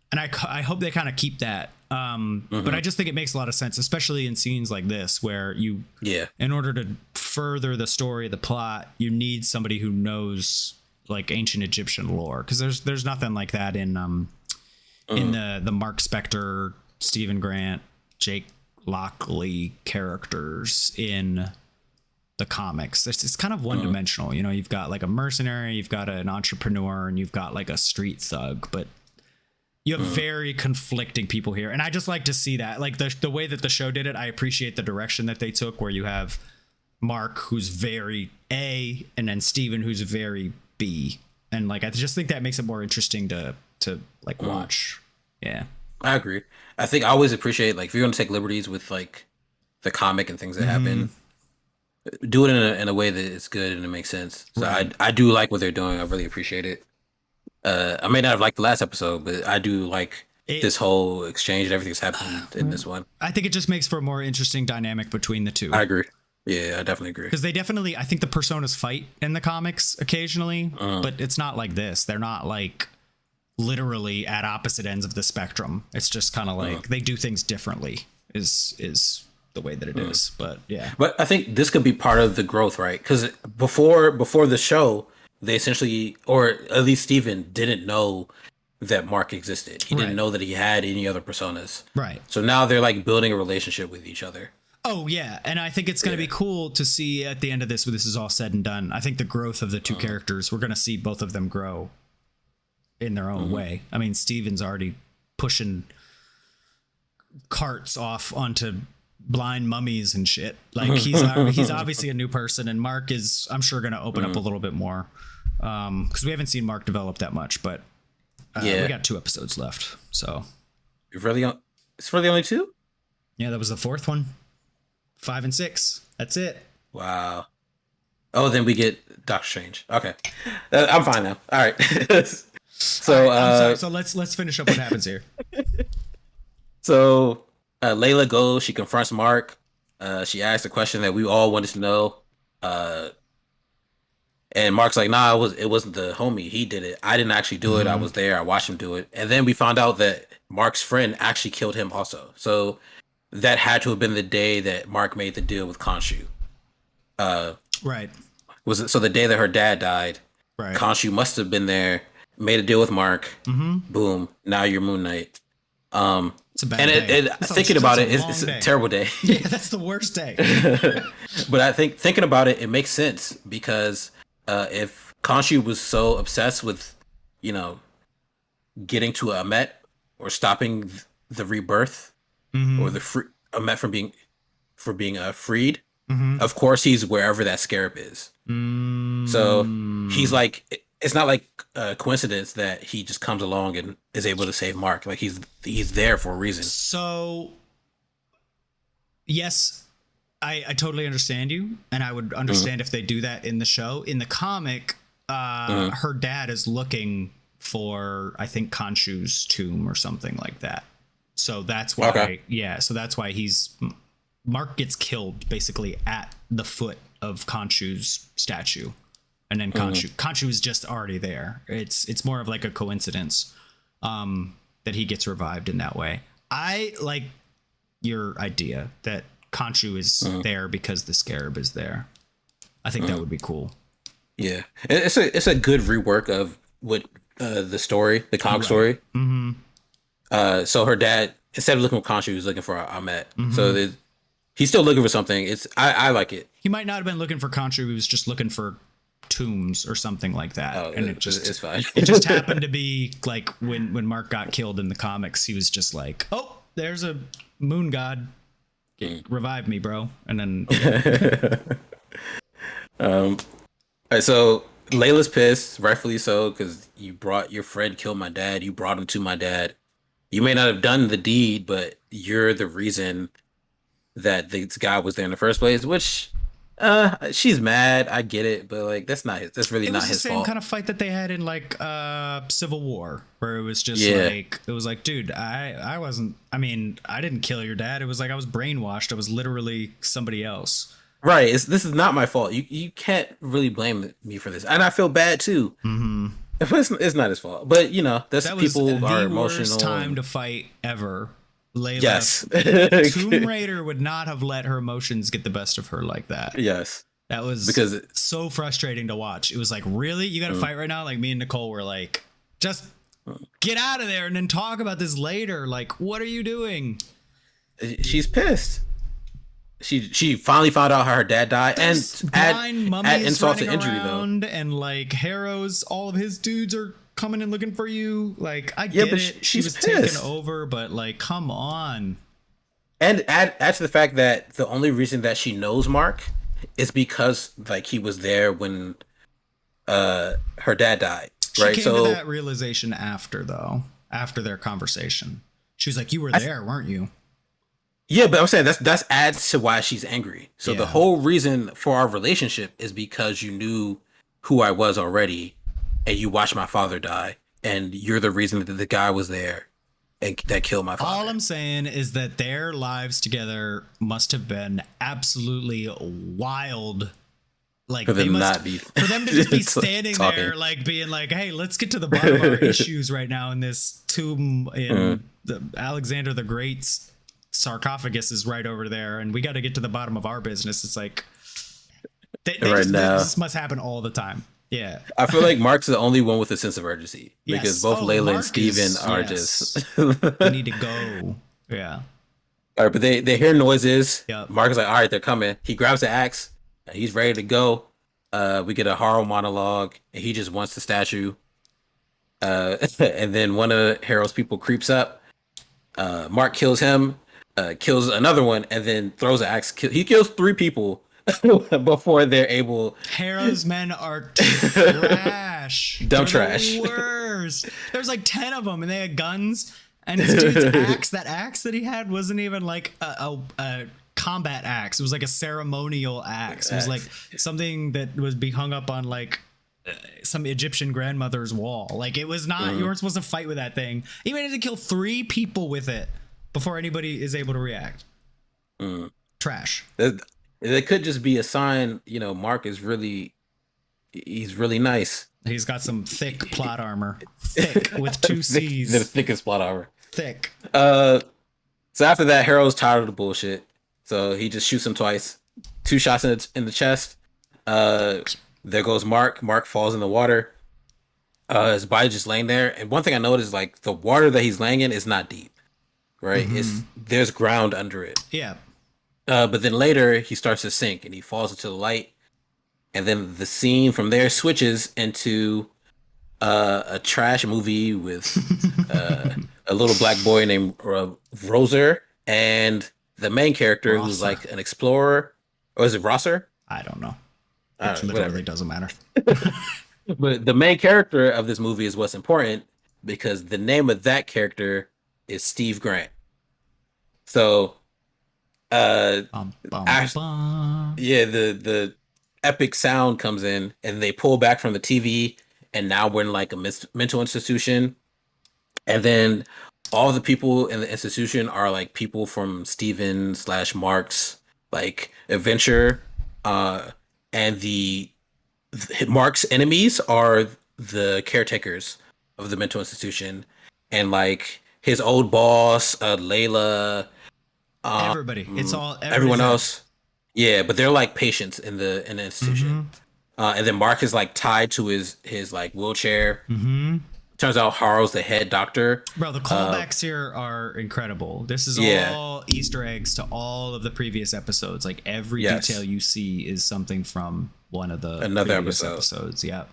And I hope they kind of keep that. But I just think it makes a lot of sense, especially in scenes like this, where in order to further the story, the plot, you need somebody who knows like ancient Egyptian lore, because there's nothing like that in the Mark Spector, Stephen Grant, Jake Lockley characters in the comics. It's kind of one dimensional. You've got like a mercenary, you've got an entrepreneur, and you've got like a street thug, but you have very conflicting people here. And I just like to see that, like the way that the show did it. I appreciate the direction that they took, where you have Mark, who's very A, and then Steven, who's very B. And like, I just think that makes it more interesting to like watch. Yeah. I agree. I think I always appreciate, like, if you're going to take liberties with like the comic and things that happen, do it in a way that it's good and it makes sense. So I do like what they're doing. I really appreciate it. I may not have liked the last episode, but I do like this whole exchange and everything's happening in this one. I think it just makes for a more interesting dynamic between the two. I agree. Yeah, I definitely agree. Because I think the personas fight in the comics occasionally, but it's not like this. They're not like literally at opposite ends of the spectrum. It's just kind of like they do things differently is the way that it is. But yeah. But I think this could be part of the growth, right? Because before the show, they essentially, or at least Steven, didn't know that Mark existed. He didn't know that he had any other personas. Right. So now they're like building a relationship with each other. Oh, yeah. And I think it's going to be cool to see at the end of this, when this is all said and done, I think the growth of the two characters, we're going to see both of them grow in their own way. I mean, Steven's already pushing carts off onto blind mummies and shit. Like he's obviously a new person, and Mark is, I'm sure, going to open up a little bit more. Because we haven't seen Mark develop that much, but we got 2 episodes left. So it's really only 2? Yeah, that was the 4th one. 5 and 6. That's it. Wow. Oh, then we get Doctor Strange. Okay, I'm fine now. All right. So, I'm sorry. So let's finish up what happens here. So, Layla goes. She confronts Mark. She asks a question that we all wanted to know. And Mark's like, "Nah, it wasn't the homie. He did it. I didn't actually do it. I was there. I watched him do it." And then we found out that Mark's friend actually killed him also. So that had to have been the day that Mark made the deal with Khonshu. Right. Was it so the day that her dad died? Right. Khonshu must have been there, made a deal with Mark. Boom. Now you're Moon Knight. It's a bad day. Thinking about it, it's a terrible day. Yeah, that's the worst day. But I think thinking about it, it makes sense, because if Khonshu was so obsessed with, getting to Amet or stopping the rebirth or the Amet from being freed, of course he's wherever that scarab is. So he's like, it's not like a coincidence that he just comes along and is able to save Mark. Like he's there for a reason. So yes, I totally understand you, and I would understand if they do that in the show. In the comic, her dad is looking for, I think, Khonshu's tomb or something like that. So that's why, yeah. So that's why Mark gets killed basically at the foot of Khonshu's statue, and then Khonshu is just already there. It's more of like a coincidence that he gets revived in that way. I like your idea that Khonshu is there because the Scarab is there. I think that would be cool. Yeah, it's a good rework of what the story, the comic story. So her dad, instead of looking for Khonshu, he was looking for Ahmet. So he's still looking for something. I like it. He might not have been looking for Khonshu. He was just looking for tombs or something like that. Oh, and it's fine. It just happened to be like when Mark got killed in the comics, he was just like, oh, there's a moon god. Revive me, bro. And then all right, so Layla's pissed, rightfully so, because you brought your friend killed my dad. You brought him to my dad. You may not have done the deed, but you're the reason that this guy was there in the first place. Which, she's mad. I get it, but like that's really not his fault. It was the same kind of fight that they had in like Civil War, where it was just like it was like, dude, I wasn't. I mean, I didn't kill your dad. It was like I was brainwashed. I was literally somebody else. Right. This is not my fault. You can't really blame me for this, and I feel bad too. It's not his fault, but you know, that people are emotional. Worst time to fight ever. Layla, yes. Tomb Raider would not have let her emotions get the best of her like that. Yes. That was because so frustrating to watch. It was like, really? You got to fight right now? Like me and Nicole were like, just get out of there and then talk about this later. Like, what are you doing? She's pissed. She finally found out how her dad died, and add insult to injury though. And like Harrow's, all of his dudes are coming and looking for you. Like I get it. She was taken over, but like, come on. And add to the fact that the only reason that she knows Mark is because like he was there when her dad died. Right. She came to that realization after their conversation. She was like, "You were there, weren't you?" Yeah, but I'm saying that's adds to why she's angry. So the whole reason for our relationship is because you knew who I was already, and you watched my father die, and you're the reason that the guy was there and that killed my father. All I'm saying is that their lives together must have been absolutely wild. Like for them to just be standing there, like being like, "Hey, let's get to the bottom of our issues right now." In this tomb in the Alexander the Great's sarcophagus is right over there, and we got to get to the bottom of our business. It's like this must happen all the time. Yeah, I feel like Mark's the only one with a sense of urgency because both Layla and Steven are just they need to go. Yeah. All right, but they hear noises. Yep. Mark is like, all right, they're coming. He grabs the axe. He's ready to go. We get a horror monologue, and he just wants the statue. And then one of Harold's people creeps up. Mark kills him. Kills another one, and then throws an axe. He kills 3 people before they're able. Harrow's men are trash. Dumb trash. Worst. There's like 10 of them, and they had guns. And this dude's axe, that axe that he had, wasn't even like a combat axe. It was like a ceremonial axe. It was like something that was be hung up on like some Egyptian grandmother's wall. Like it was not. You weren't supposed to fight with that thing. He managed to kill 3 people with it before anybody is able to react. Trash. It could just be a sign, you know, Mark is he's really nice. He's got some thick plot armor. Thick with 2 C's. The thickest plot armor. Thick. So after that, Harold's tired of the bullshit. So he just shoots him twice. 2 shots in the chest. There goes Mark. Mark falls in the water. His body just laying there. And one thing I noticed is like the water that he's laying in is not deep. Right? There's ground under it. Yeah. But then later he starts to sink and he falls into the light. And then the scene from there switches into a trash movie with a little black boy named Roser and the main character who's like an explorer. Or is it Rosser? I don't know. It literally doesn't matter. But the main character of this movie is what's important because the name of that character is Steve Grant. So, uh, Bum, bum, I, bum. yeah, the epic sound comes in, and they pull back from the TV, and now we're in like a mental institution, and then all the people in the institution are like people from Steven slash Mark's like adventure, uh, and the Mark's enemies are the caretakers of the mental institution, and like his old boss, Layla, Everybody. It's all everybody's everyone dead. else. Yeah, but they're like patients in the institution. Mm-hmm. And then Mark is like tied to his like wheelchair. Mm-hmm. Turns out Haro's the head doctor. Bro, the Uh, callbacks here are incredible. This is yeah, all Easter eggs to all of the previous episodes. Like every detail yes, you see is something from one of the another previous episode. episodes. Yeah.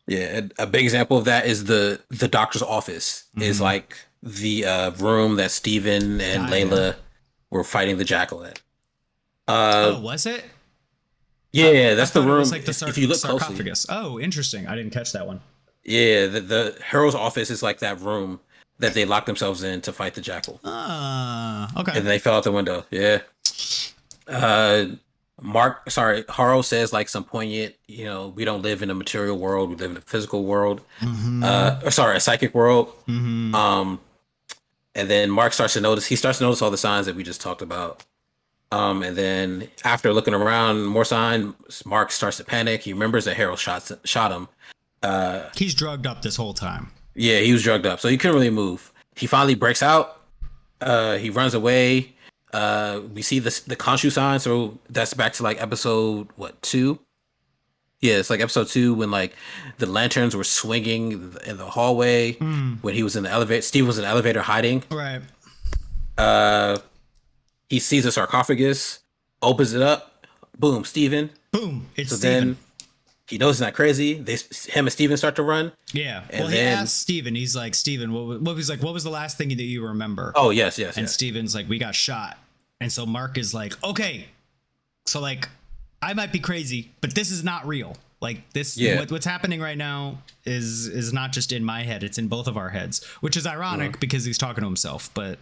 Yeah, a big example of that is the doctor's office is Mm-hmm. like the room that Steven and Yeah, yeah. Layla were fighting the jackal in. Uh, Oh, was it? yeah, I that's the thought it was room. like the If you look closely, sarcophagus. Oh, interesting. I didn't catch that one. yeah, the hero's office is like that room that they locked themselves in to fight the jackal, Ah, okay. and they fell out the window. Yeah. Uh, Haro says like some poignant, we don't live in a material world, we live in a physical world. Mm-hmm. A psychic world. Mm-hmm. Um, and then he starts to notice all the signs that we just talked about. And then after looking around, more signs, Mark starts to panic. He remembers that Harold shot him. Uh, He's drugged up this whole time. yeah, he was drugged up, so he couldn't really move. He finally breaks out. He runs away. We see the Khonshu sign, so that's back to like episode what 2? Yeah, it's like episode 2 when like the lanterns were swinging in the hallway Mm. when he was in the elevator. Steve was in the elevator hiding. Right. Uh, he sees a sarcophagus, opens it up. Boom, Steven. Boom. It's So Steven. then he knows he's not crazy. Him and Steven start to run, Yeah. and Well, he then asked Steven, he's like, Steven, what was the last thing that you remember? oh yes, yes, And yes. Steven's like, we got shot. And so Mark is like, okay. So like, I might be crazy, but this is not real. Like this, Yeah. what's happening right now is not just in my head; it's in both of our heads, which is ironic because he's talking to himself. But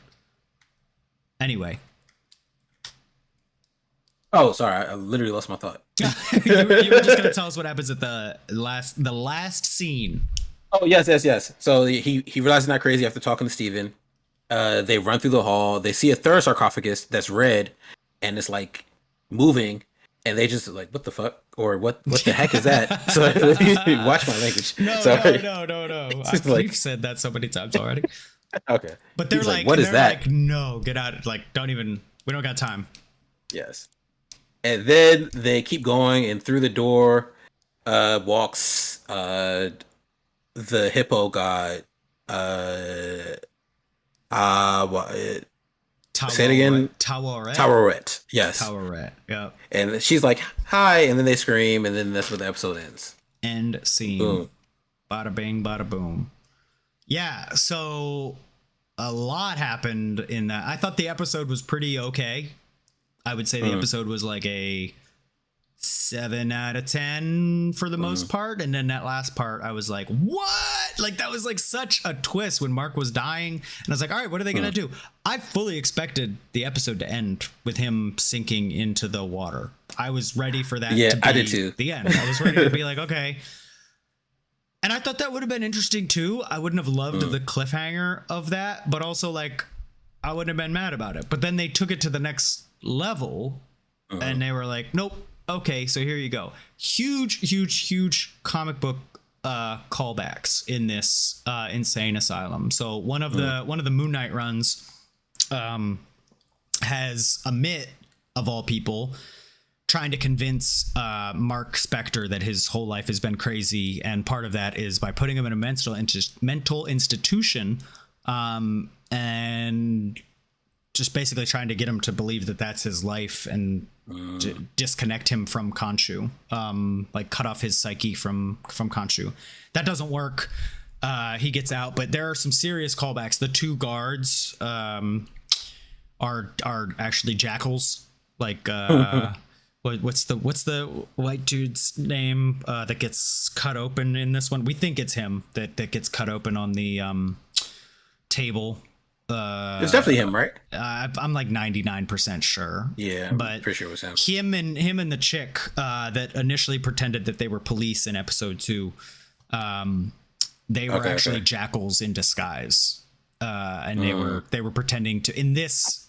anyway, Oh, sorry, I literally lost my thought. you were just gonna tell us what happens at the last scene. Oh yes, yes, yes. So he realizes he's not crazy after talking to Steven. They run through the hall. They see a third sarcophagus that's red, and it's like moving, and they just like, what the fuck, or what the heck is that? So watch my language. No, Sorry. no. Just like- We've said that so many times already. Okay. But they're He's like, what is they're that? like, no, get out! Like, don't even. We don't got time. Yes. And then they keep going, and through the door walks the hippo god. Uh, say it again. Towerette. Towerette. Yes. Towerette. Yep. And she's like, "Hi," and then they scream, and then that's where the episode ends. End scene. Boom. Bada bing, bada boom. Yeah. So a lot happened in that. I thought the episode was pretty okay. I would say the episode was like a 7 out of 10 for the most part. And then that last part, I was like, what? Like, that was like such a twist when Mark was dying. And I was like, all right, what are they going to do? I fully expected the episode to end with him sinking into the water. I was ready for that Yeah, to be I did too. the end. I was ready to be like, okay. And I thought that would have been interesting too. I wouldn't have loved the cliffhanger of that, but also like I wouldn't have been mad about it. But then they took it to the next level and they were like, nope, okay, so here you go. Huge comic book callbacks in this insane asylum. So one of the Moon Knight runs has Amit, of all people, trying to convince Mark Spector that his whole life has been crazy, and part of that is by putting him in a mental institution, and just basically trying to get him to believe that that's his life and disconnect him from Khonshu, like cut off his psyche from Khonshu. That doesn't work. He gets out, but there are some serious callbacks. The two guards are actually jackals, like what's the white dude's name that gets cut open in this one? We think it's him that gets cut open on the table. It's definitely him, right? I'm like 99% sure. Yeah, I'm but pretty sure it was him. Him and the chick that initially pretended that they were police in episode 2. They were actually jackals in disguise, and they were pretending to, in this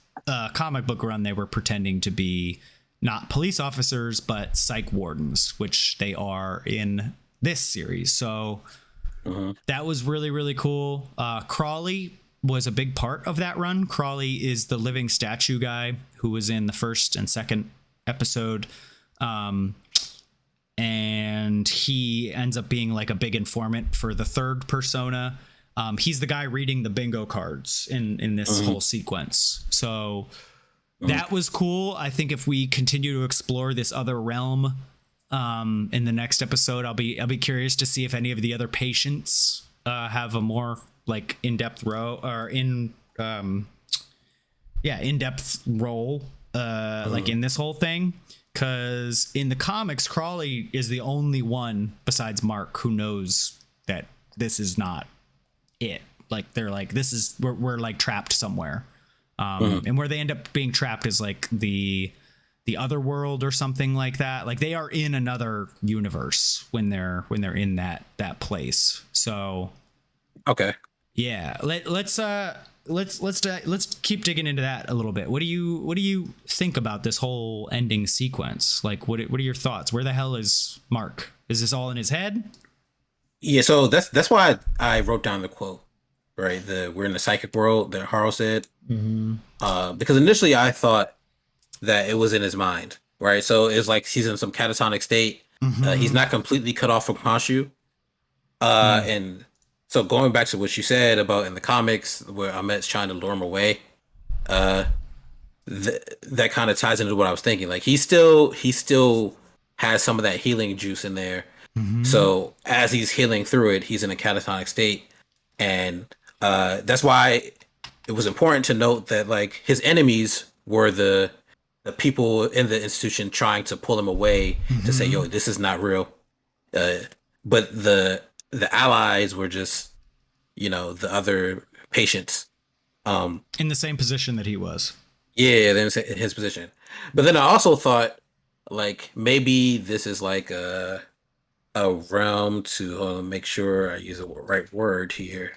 comic book run, they were pretending to be not police officers but psych wardens, which they are in this series. So that was really, really cool. Crawley was a big part of that run. Crawley is the living statue guy who was in the first and second episode. And he ends up being like a big informant for the third persona. He's the guy reading the bingo cards in this whole sequence. So that was cool. I think if we continue to explore this other realm in the next episode, I'll be curious to see if any of the other patients have a more like in-depth in-depth role like in this whole thing. Because in the comics, Crawley is the only one besides Mark who knows that this is not it. Like they're like, we're like trapped somewhere. And where they end up being trapped is like the other world or something like that. Like they are in another universe when they're in that place. So okay, yeah, let's keep digging into that a little bit. What do you think about this whole ending sequence? Like, what are your thoughts? Where the hell is Mark? Is this all in his head? yeah. So that's why I wrote down the quote, right? We're in the psychic world that Haro said, because initially I thought that it was in his mind, right? So it's like he's in some catatonic state. He's not completely cut off from Khonshu, and so going back to what you said about in the comics where Ahmet's trying to lure him away, that kind of ties into what I was thinking. Like he still has some of that healing juice in there. So as he's healing through it, he's in a catatonic state, and that's why it was important to note that like his enemies were the people in the institution trying to pull him away to say, "Yo, this is not real." But the allies were just, the other patients. In the same position that he was. Yeah, in his position. But then I also thought, like, maybe this is like a realm to make sure I use the right word here.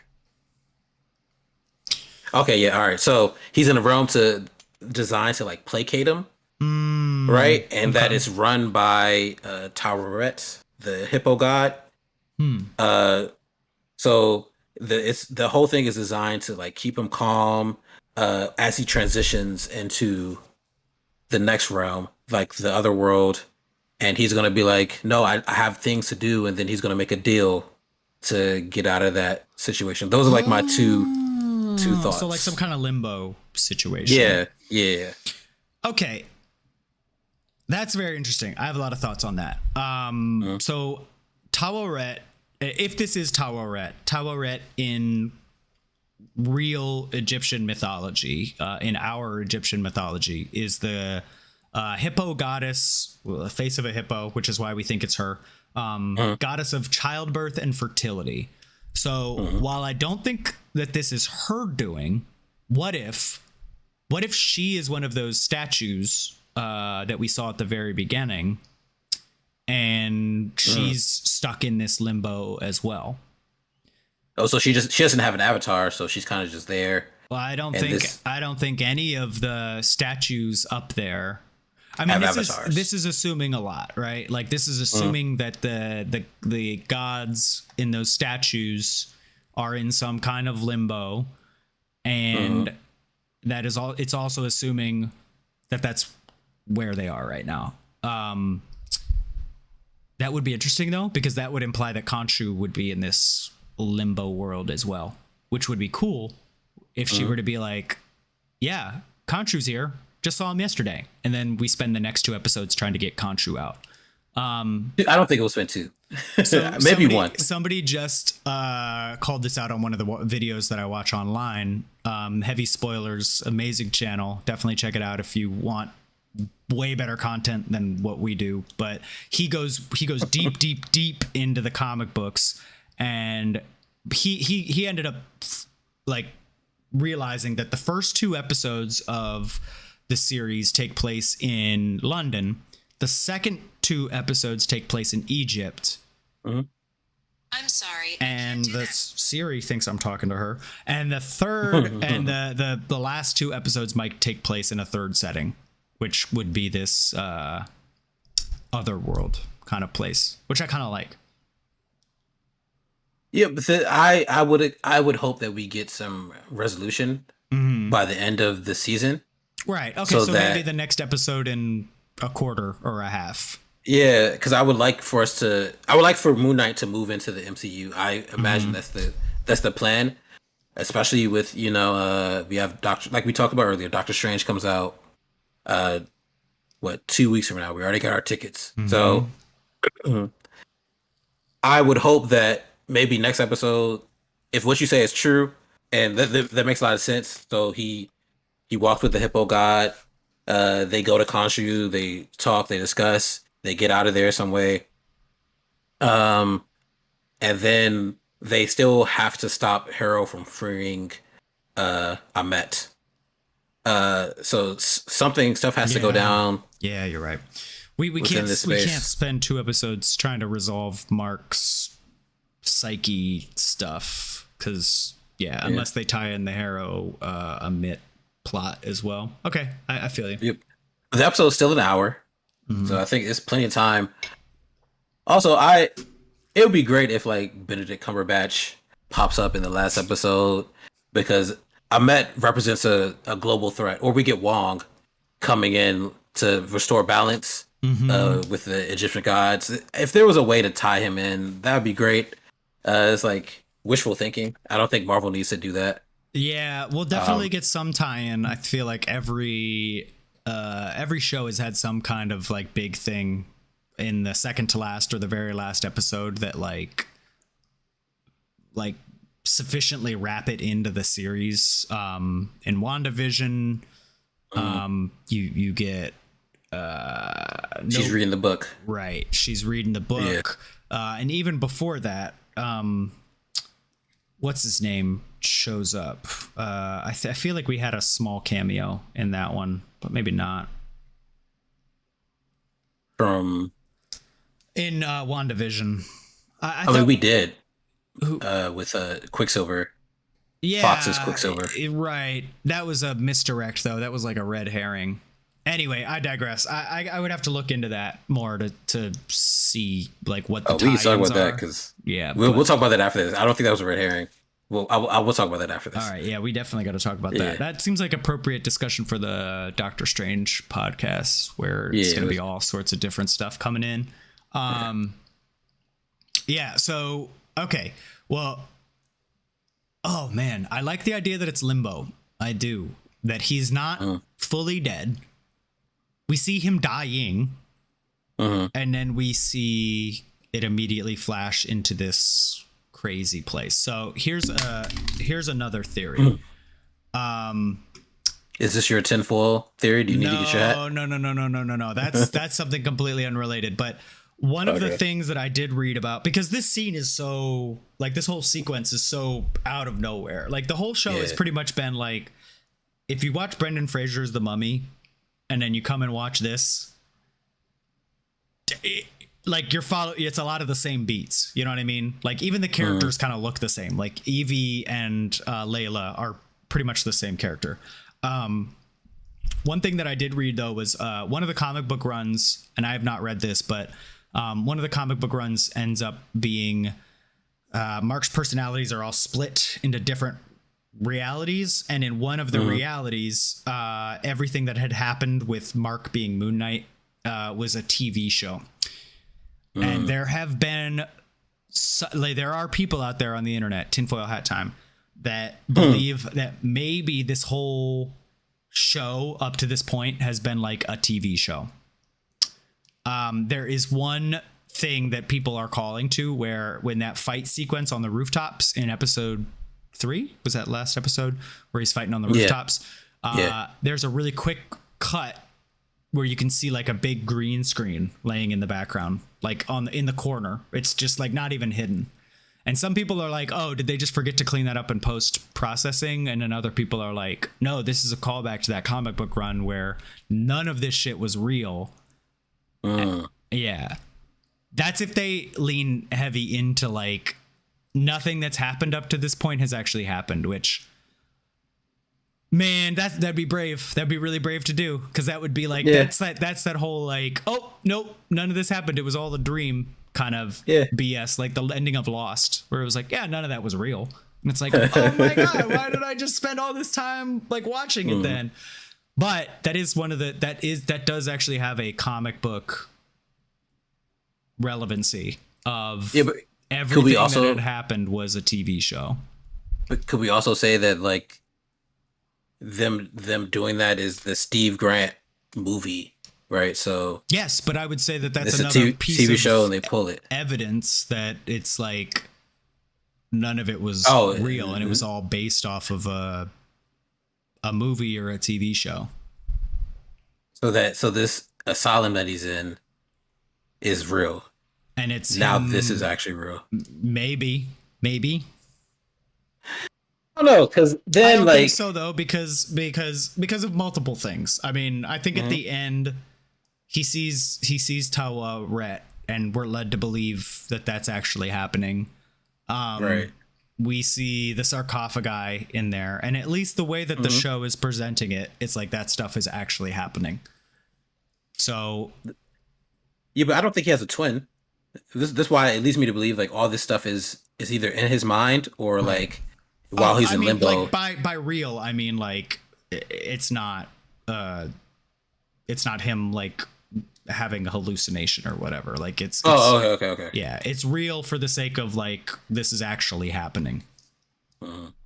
Okay, yeah, all right. So he's in a realm designed to like placate him, right? And that is run by Taweret, the hippo god. So the whole thing is designed to like keep him calm as he transitions into the next realm, like the other world, and he's gonna be like, "No, I have things to do," and then he's gonna make a deal to get out of that situation. Those are like my two thoughts. So like some kind of limbo situation. Yeah. Okay. That's very interesting. I have a lot of thoughts on that. So Taweret, if this is Taweret in real Egyptian mythology, in our Egyptian mythology, is the hippo goddess, the face of a hippo, which is why we think it's her, goddess of childbirth and fertility. So while I don't think that this is her doing, what if she is one of those statues that we saw at the very beginning, and she's stuck in this limbo as well? Oh, so she doesn't have an avatar, so she's kind of just there. Well, I don't think any of the statues up there. I mean, this is assuming a lot, right? Like this is assuming that the gods in those statues are in some kind of limbo, and that is all. It's also assuming that that's where they are right now. That would be interesting though, because that would imply that Khonshu would be in this limbo world as well, which would be cool if she were to be like, yeah, Khonshu's here, just saw him yesterday, and then we spend the next 2 episodes trying to get Khonshu out. I don't think it was spent 2. So maybe 1. Somebody just called this out on one of the videos that I watch online. Heavy Spoilers, amazing channel. Definitely check it out if you want way better content than what we do, but he goes deep into the comic books, and he ended up like realizing that the first 2 episodes of the series take place in London. The second 2 episodes take place in Egypt. Mm-hmm. I'm sorry. And the Siri thinks I'm talking to her. And the third and the last 2 episodes might take place in a third setting, which would be this other world kind of place, which I kind of like. Yeah, but I would hope that we get some resolution by the end of the season. Right. Okay. So maybe the next episode in a quarter or a half. Yeah, because I would like for Moon Knight to move into the MCU. I imagine that's the plan, especially with we have like we talked about earlier. Doctor Strange comes out 2 weeks from now. We already got our tickets, so I would hope that maybe next episode, if what you say is true, and that makes a lot of sense. So he walked with the Hippo God. They go to Khonshu. They talk. They discuss. They get out of there some way. And then they still have to stop Harrow from freeing Amet. So stuff has to go down. Yeah, you're right. We can't spend 2 episodes trying to resolve Mark's psyche stuff because unless they tie in the Harrow Amet plot as well. Okay, I feel you. Yep. The episode's still an hour. So I think it's plenty of time. Also, it would be great if like Benedict Cumberbatch pops up in the last episode, because Amet represents a global threat, or we get Wong coming in to restore balance with the Egyptian gods. If there was a way to tie him in, that would be great. It's like wishful thinking. I don't think Marvel needs to do that. Yeah, we'll definitely get some tie-in. I feel like every show has had some kind of like big thing in the second to last or the very last episode that like sufficiently wrap it into the series. In WandaVision, you get she's reading the book. Right, she's reading the book. And even before that, what's his name shows up. I feel like we had a small cameo in that one, but maybe not. In WandaVision. I mean, we did with Quicksilver. Yeah, Fox's Quicksilver. Right. That was a misdirect, though. That was like a red herring. Anyway, I digress. I would have to look into that more to see like what the tie-ins are. We can talk about that because we'll talk about that after this. I don't think that was a red herring. Well, I will talk about that after this. All right, yeah, we definitely got to talk about that. That seems like appropriate discussion for the Doctor Strange podcast, where it's going to be all sorts of different stuff coming in. So, okay. Well, oh man, I like the idea that it's limbo. I do. That he's not fully dead. We see him dying, and then we see it immediately flash into this crazy place. So here's another theory. Is this your tinfoil theory? Do you need to get your hat? No. That's something completely unrelated. But one of the things that I did read about, because this scene is so like this whole sequence is so out of nowhere. Like the whole show has pretty much been like, if you watch Brendan Fraser's The Mummy, and then you come and watch this, like it's a lot of the same beats. You know what I mean? Like even the characters kind of look the same. Like Evie and Layla are pretty much the same character. One thing that I did read though was one of the comic book runs, and I have not read this, but one of the comic book runs ends up being Mark's personalities are all split into different realities, and in one of the realities, everything that had happened with Mark being Moon Knight was a TV show. And there have been there are people out there on the internet, tinfoil hat time, that believe that maybe this whole show up to this point has been like a TV show. There is one thing that people are calling to where when that fight sequence on the rooftops in episode 3, was that last episode where he's fighting on the rooftops? There's a really quick cut where you can see like a big green screen laying in the background, like in the corner. It's just like not even hidden. And some people are like, oh, did they just forget to clean that up in post processing? And then other people are like, no, this is a callback to that comic book run where none of this shit was real. Yeah. That's if they lean heavy into like nothing that's happened up to this point has actually happened, which, man, that'd be brave. That'd be really brave to do, because that would be like, that's that whole like, oh, nope, none of this happened. It was all a dream kind of BS, like the ending of Lost, where it was like, yeah, none of that was real. And it's like, oh my God, why did I just spend all this time like watching it then? But that is one of the, that does actually have a comic book relevancy of but everything that had happened was a TV show. But could we also say that like them doing that is the Steve Grant movie, right? So yes, but I would say that that's it's another a piece TV of show, and they pull it evidence that it's like none of it was real, and it was all based off of a movie or a TV show. So this asylum that he's in is real, and it's now this is actually real. Maybe. I don't know, because then I don't like think so though, because of multiple things. I mean, I think at the end he sees Tawa Rhett, and we're led to believe that that's actually happening. Right. We see the sarcophagi in there, and at least the way that the show is presenting it, it's like that stuff is actually happening. So yeah, but I don't think he has a twin. This why it leads me to believe like all this stuff is either in his mind or like while he's in limbo. Like by real, I mean like it's not him like having a hallucination or whatever. Like it's okay. Yeah, it's real for the sake of like this is actually happening.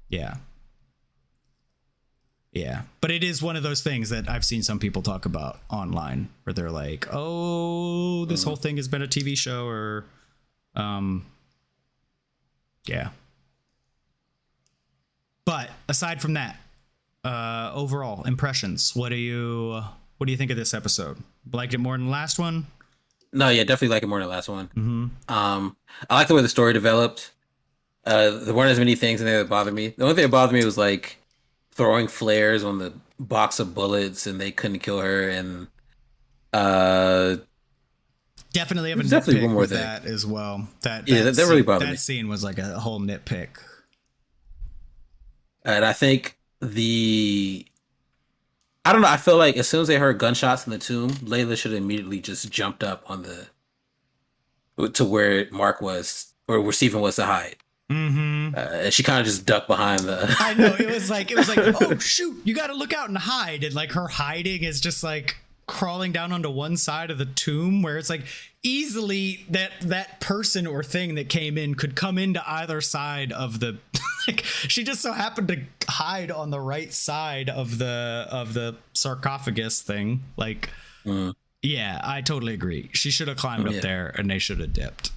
Yeah. But it is one of those things that I've seen some people talk about online where they're like, oh, this whole thing has been a TV show, or yeah. But aside from that, overall impressions, what do you think of this episode? Liked it more than the last one? No, yeah, definitely like it more than the last one. I like the way the story developed. There weren't as many things in there that bothered me. The only thing that bothered me was like throwing flares on the box of bullets and they couldn't kill her, and definitely have a definitely nitpick one more with thing. that as well. That really bothered me. That scene was like a whole nitpick. And I think I don't know, I feel like as soon as they heard gunshots in the tomb, Layla should have immediately just jumped up on to where Mark was, or where Stephen was to hide. And she kind of just ducked behind the I know, it was like oh shoot, you got to look out and hide, and like her hiding is just like crawling down onto one side of the tomb, where it's like easily that person or thing that came in could come into either side of the like she just so happened to hide on the right side of the sarcophagus thing. Like yeah, I totally agree, she should have climbed up there and they should have dipped.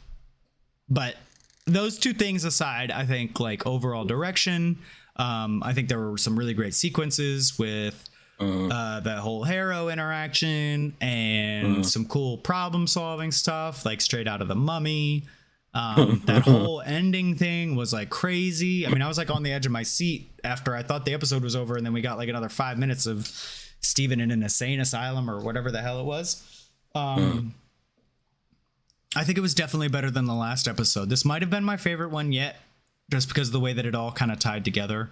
But those two things aside, I think like overall direction, I think there were some really great sequences with that whole Harrow interaction and some cool problem solving stuff, like straight out of The Mummy. That whole ending thing was like crazy. I mean, I was like on the edge of my seat after I thought the episode was over, and then we got like another 5 minutes of Stephen in an insane asylum or whatever the hell it was. I think it was definitely better than the last episode. This might have been my favorite one yet, just because of the way that it all kind of tied together.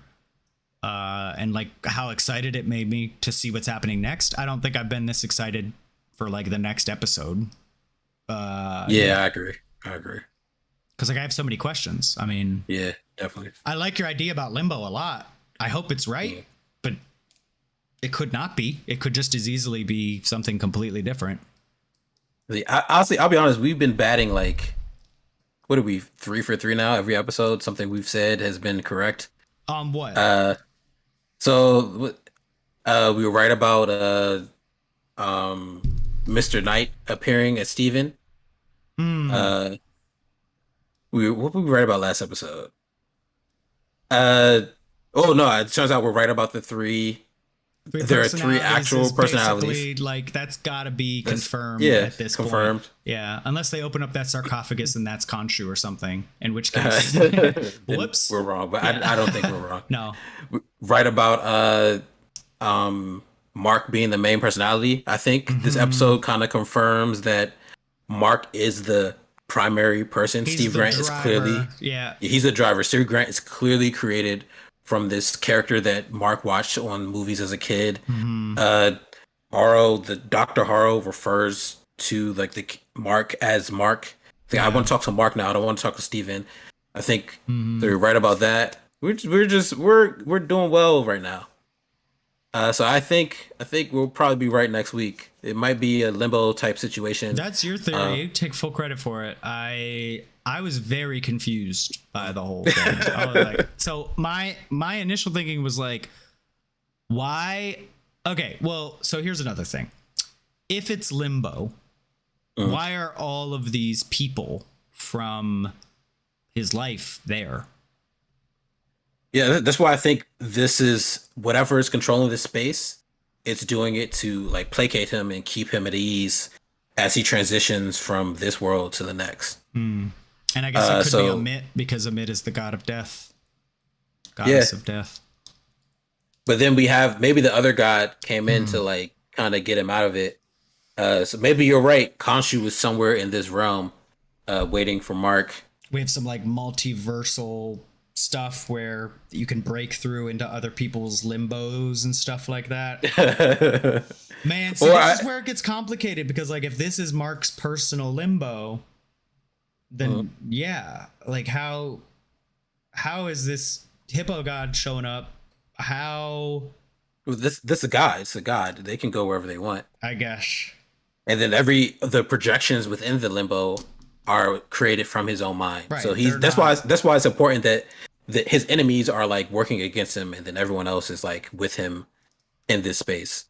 And like how excited it made me to see what's happening next. I don't think I've been this excited for like the next episode. I agree. Because like I have so many questions. I mean, yeah, definitely. I like your idea about limbo a lot. I hope it's right, but it could not be. It could just as easily be something completely different. Honestly, I'll be honest. We've been batting like, what are we, 3 for 3 now? Every episode, something we've said has been correct. What? So we were right about Mr. Knight appearing as Steven. What were we right about last episode? Oh no, it turns out we're right about the There are three actual is personalities. basically, like, that's got to be confirmed yeah, at this confirmed. point. Yeah, unless they open up that sarcophagus and that's Khonshu or something, in which case, Then whoops. we're wrong, but Yeah. I don't think we're wrong. No. Right about Mark being the main personality. I think this episode kind of confirms that Mark is the primary person. He's Steve the Grant is driver. clearly he's the driver. Steve Grant is clearly created from this character that Mark watched on movies as a kid. Haro, the Dr. Haro refers to like the Mark as Mark. I want to talk to Mark now. I don't want to talk to Steven. I think they're right about that. We're doing well right now. So I think we'll probably be right next week. It might be a limbo type situation. That's your theory. Take full credit for it. I was very confused by the whole thing. I was like, so my initial thinking was like, why? Okay, well, so here's another thing. If it's limbo, why are all of these people from his life there? Yeah, that's why I think this is whatever is controlling this space. It's doing it to like placate him and keep him at ease as he transitions from this world to the next. And I guess it could be Amit, because Amit is the god of death, goddess of death. But then we have maybe the other god came in to like kind of get him out of it. So maybe you're right. Khonshu was somewhere in this realm, waiting for Mark. We have some like multiversal stuff where you can break through into other people's limbos and stuff like that. Man, see, this is where it gets complicated, because like if this is Mark's personal limbo, then like how is this hippo god showing up? How this is a god. It's a god. They can go wherever they want, I guess. And then the projections within the limbo are created from his own mind. Right, so that's why it's important that his enemies are like working against him, and then everyone else is like with him in this space.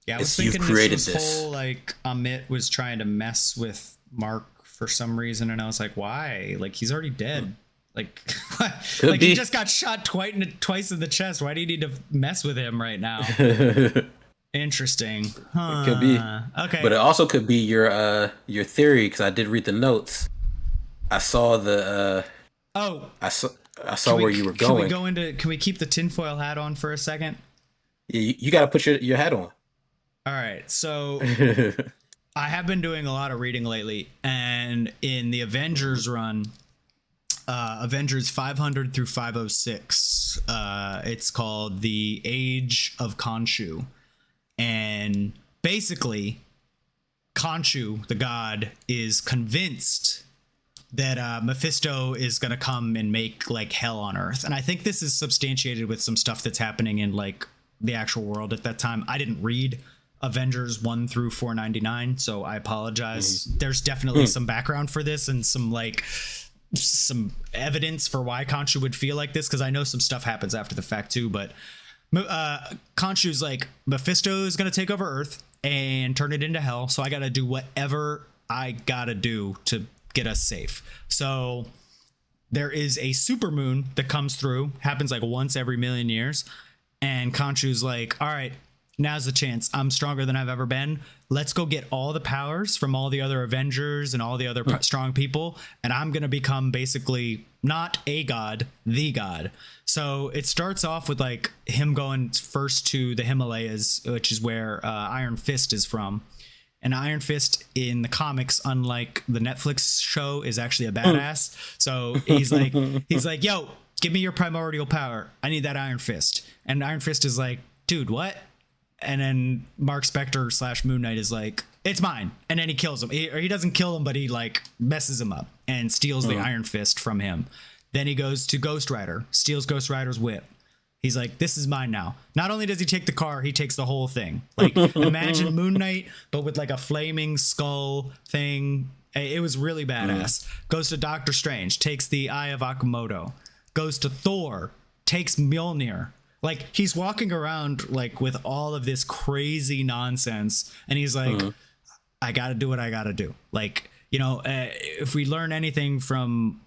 Yeah, I was thinking this whole like Amit was trying to mess with Mark for some reason, and I was like, why? Like, he's already dead. Like, he just got shot twice in the chest. Why do you need to mess with him right now? Interesting. Huh. It could be. Okay. But it also could be your theory, because I did read the notes. I saw the I saw where you were going. Can we keep the tinfoil hat on for a second? Yeah, you got to put your hat on. All right. So I have been doing a lot of reading lately, and in the Avengers run, Avengers 500 through 506, it's called The Age of Khonshu. And basically, Khonshu, the god, is convinced that Mephisto is going to come and make like hell on Earth. And I think this is substantiated with some stuff that's happening in like the actual world at that time. I didn't read Avengers 1 through 499, so I apologize. There's definitely some background for this and some evidence for why Khonshu would feel like this, because I know some stuff happens after the fact too. But Khonshu's like, Mephisto is going to take over Earth and turn it into hell, so I got to do whatever I got to do to get us safe. So there is a supermoon that comes through, happens like once every million years, and Khonshu's like, all right, now's the chance. I'm stronger than I've ever been. Let's go get all the powers from all the other Avengers and all the other strong people, and I'm going to become basically not a god, the god. So it starts off with like him going first to the Himalayas, which is where Iron Fist is from. And Iron Fist in the comics, unlike the Netflix show, is actually a badass. So he's like, yo, give me your primordial power. I need that Iron Fist. And Iron Fist is like, dude, what? And then Mark Spector / Moon Knight is like, it's mine. And then he kills him. He doesn't kill him, but he like messes him up and steals the Iron Fist from him. Then he goes to Ghost Rider, steals Ghost Rider's whip. He's like, this is mine now. Not only does he take the car, he takes the whole thing. Like, imagine Moon Knight, but with like a flaming skull thing. It was really badass. Goes to Doctor Strange, takes the Eye of Akamoto. Goes to Thor, takes Mjolnir. Like, he's walking around like with all of this crazy nonsense, and he's like, I gotta do what I gotta do. Like, you know, if we learn anything from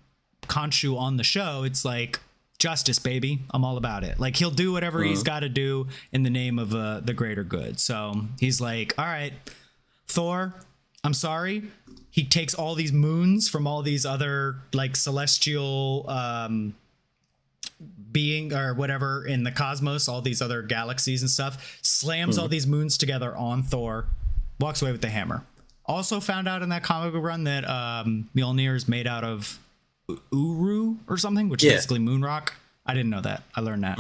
Khonshu on the show, it's like, justice, baby. I'm all about it. Like, he'll do whatever he's got to do in the name of the greater good. So he's like, all right, Thor, I'm sorry. He takes all these moons from all these other like celestial being or whatever in the cosmos, all these other galaxies and stuff, slams all these moons together on Thor, walks away with the hammer. Also found out in that comic book run that Mjolnir is made out of Uru or something, which is basically moon rock. I didn't know that. I learned that.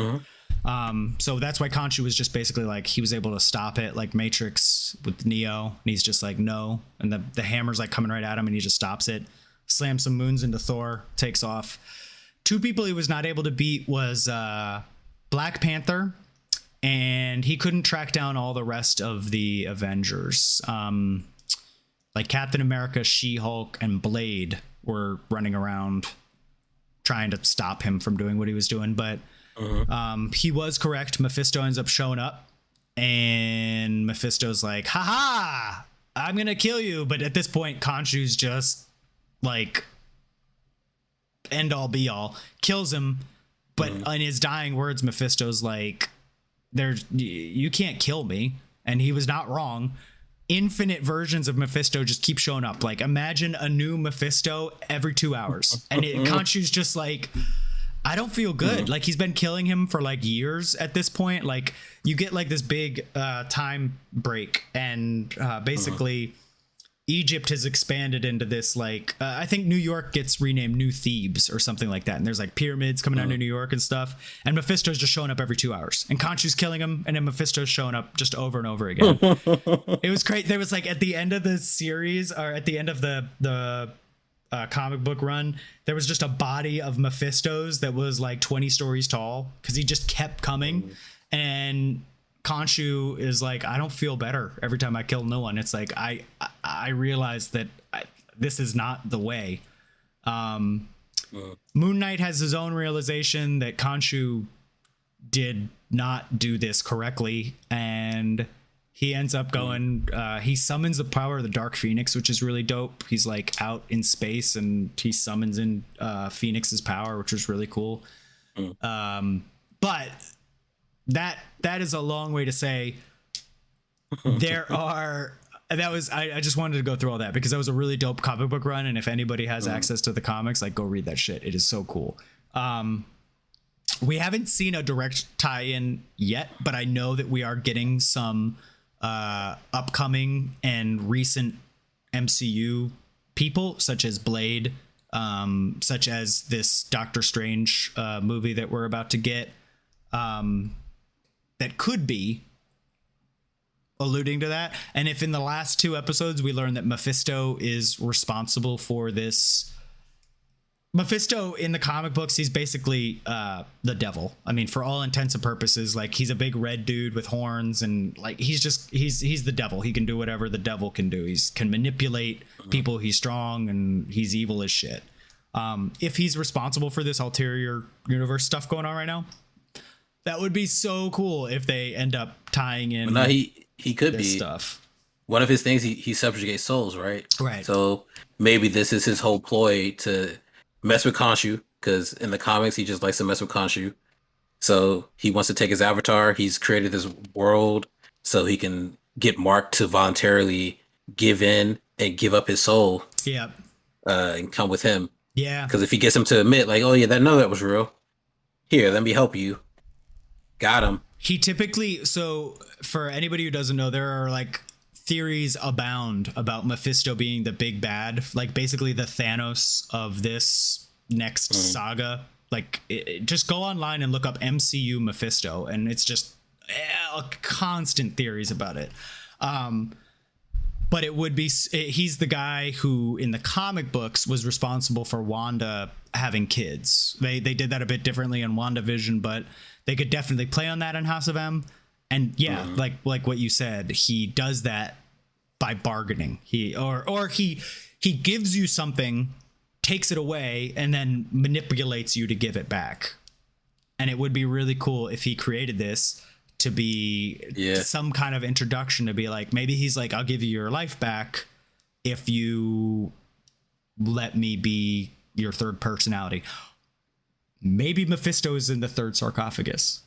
So that's why Khonshu was just basically like, he was able to stop it like Matrix with Neo, and he's just like, no, and the hammer's like coming right at him and he just stops it, slams some moons into Thor, takes off. Two people he was not able to beat was Black Panther, and he couldn't track down all the rest of the Avengers. Like Captain America, She-Hulk, and Blade were running around trying to stop him from doing what he was doing, but he was correct. Mephisto ends up showing up, and Mephisto's like, haha, I'm gonna kill you. But at this point, Khonshu's just like end all be all, kills him. But in his dying words, Mephisto's like, you can't kill me. And he was not wrong. Infinite versions of Mephisto just keep showing up. Like, imagine a new Mephisto every 2 hours. And Khonshu's just like, I don't feel good. Like, he's been killing him for like years at this point. Like, you get like this big time break, and basically Egypt has expanded into this like I think New York gets renamed New Thebes or something like that, and there's like pyramids coming out of New York and stuff, and Mephisto's just showing up every 2 hours, and Khonshu's killing him, and then Mephisto's showing up just over and over again. It was great. There was like at the end of the series, or at the end of the comic book run, there was just a body of Mephisto's that was like 20 stories tall because he just kept coming. And Khonshu is like, I don't feel better every time I kill no one. It's like I realized that this is not the way. Moon Knight has his own realization that Khonshu did not do this correctly, and he ends up going, he summons the power of the Dark Phoenix, which is really dope. He's like out in space and he summons in Phoenix's power, which is really cool. But that is a long way to say there are, I just wanted to go through all that because that was a really dope comic book run. And if anybody has access to the comics, like, go read that shit. It is so cool. We haven't seen a direct tie-in yet, but I know that we are getting some upcoming and recent MCU people, such as Blade, such as this Doctor Strange movie that we're about to get, that could be alluding to that. And if in the last 2 episodes we learned that Mephisto is responsible for this, Mephisto in the comic books, he's basically the devil. I mean, for all intents and purposes, like, he's a big red dude with horns, and like he's the devil. He can do whatever the devil can do. He can manipulate people. He's strong and he's evil as shit. If he's responsible for this ulterior universe stuff going on right now, that would be so cool if they end up tying in. Well, no, he could be stuff. One of his things, he subjugates souls, right? Right. So maybe this is his whole ploy to mess with Khonshu, because in the comics he just likes to mess with Khonshu. So he wants to take his avatar. He's created this world so he can get Mark to voluntarily give in and give up his soul. Yeah. And come with him. Yeah. Because if he gets him to admit, like, oh yeah, that was real. Here, let me help you. Got him. He typically, so for anybody who doesn't know, there are like theories abound about Mephisto being the big bad, like basically the Thanos of this next saga. Like, just go online and look up MCU Mephisto, and it's just constant theories about it. But it would be, he's the guy who in the comic books was responsible for Wanda having kids. They did that a bit differently in WandaVision, but they could definitely play on that in House of M. And yeah, like what you said, he does that by bargaining. He gives you something, takes it away, and then manipulates you to give it back. And it would be really cool if he created this to be some kind of introduction, to be like, maybe he's like, I'll give you your life back if you let me be your third personality. maybe Mephisto is in the third sarcophagus.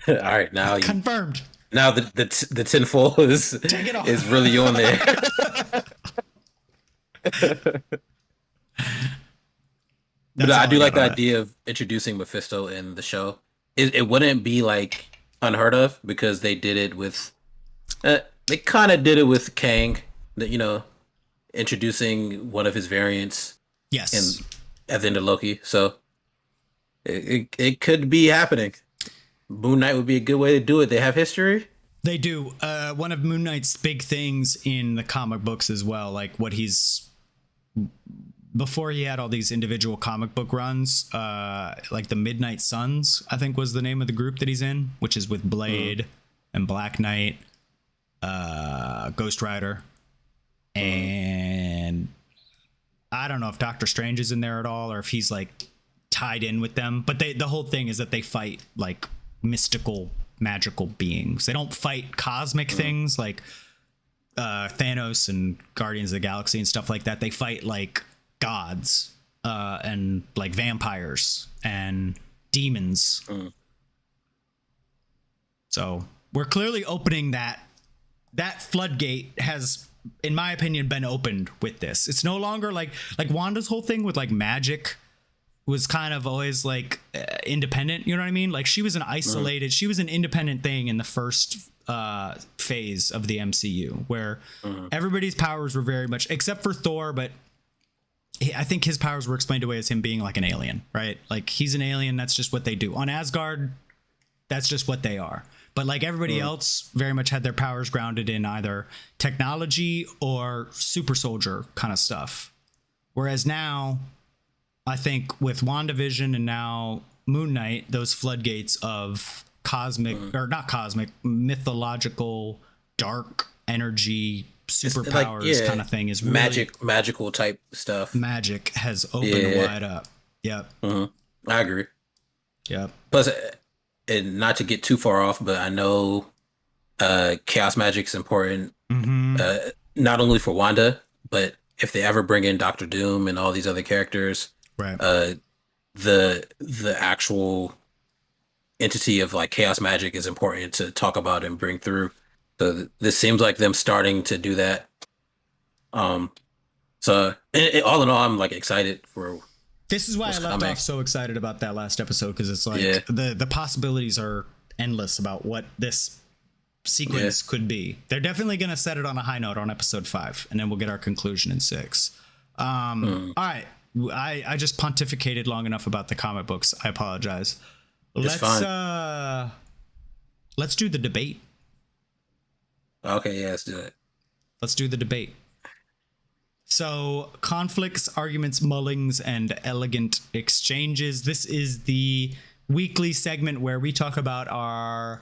All right, now Confirmed. now the tinfoil Take it off. is really on there. But I do like the idea of introducing Mephisto in the show. It wouldn't be like unheard of because they did it with they kind of did it with Kang, that introducing one of his variants Yes. in at the end of Loki. So it could be happening. Moon Knight would be a good way to do it. They have history. They do. One of Moon Knight's big things in the comic books as well, like what he's before he had all these individual comic book runs, like the Midnight Suns, I think was the name of the group that he's in, which is with Blade and Black Knight, Ghost Rider, and I don't know if Doctor Strange is in there at all or if he's like tied in with them. But the whole thing is that they fight like mystical, magical beings. They don't fight cosmic things like Thanos and Guardians of the Galaxy and stuff like that. They fight like gods and like vampires and demons. So we're clearly opening that floodgate has, in my opinion, been opened with this. It's no longer like Wanda's whole thing with like magic was kind of always like independent. You know what I mean? Like she was an isolated, she was an independent thing in the first phase of the MCU where everybody's powers were very much, except for Thor, but I think his powers were explained away as him being like an alien, right? Like he's an alien. That's just what they do on Asgard. That's just what they are. But like everybody else very much had their powers grounded in either technology or super soldier kind of stuff. Whereas now, I think with WandaVision and now Moon Knight, those floodgates of cosmic or not cosmic, mythological, dark energy, superpowers kind of thing is really, magical type stuff. Magic has opened wide up. Yep. I agree. Yep. Plus, and not to get too far off, but I know chaos magic's important, not only for Wanda, but if they ever bring in Doctor Doom and all these other characters, right? The actual entity of like chaos magic is important to talk about and bring through. So this seems like them starting to do that. So all in all, I'm like excited for. This is why I left off so excited about that last episode, because it's like the possibilities are endless about what this sequence could be. They're definitely going to set it on a high note on episode 5, and then we'll get our conclusion in 6. All right. I just pontificated long enough about the comic books. I apologize. Let's do the debate. Okay, yeah, let's do it. Let's do the debate. So, conflicts, arguments, mullings, and elegant exchanges. This is the weekly segment where we talk about our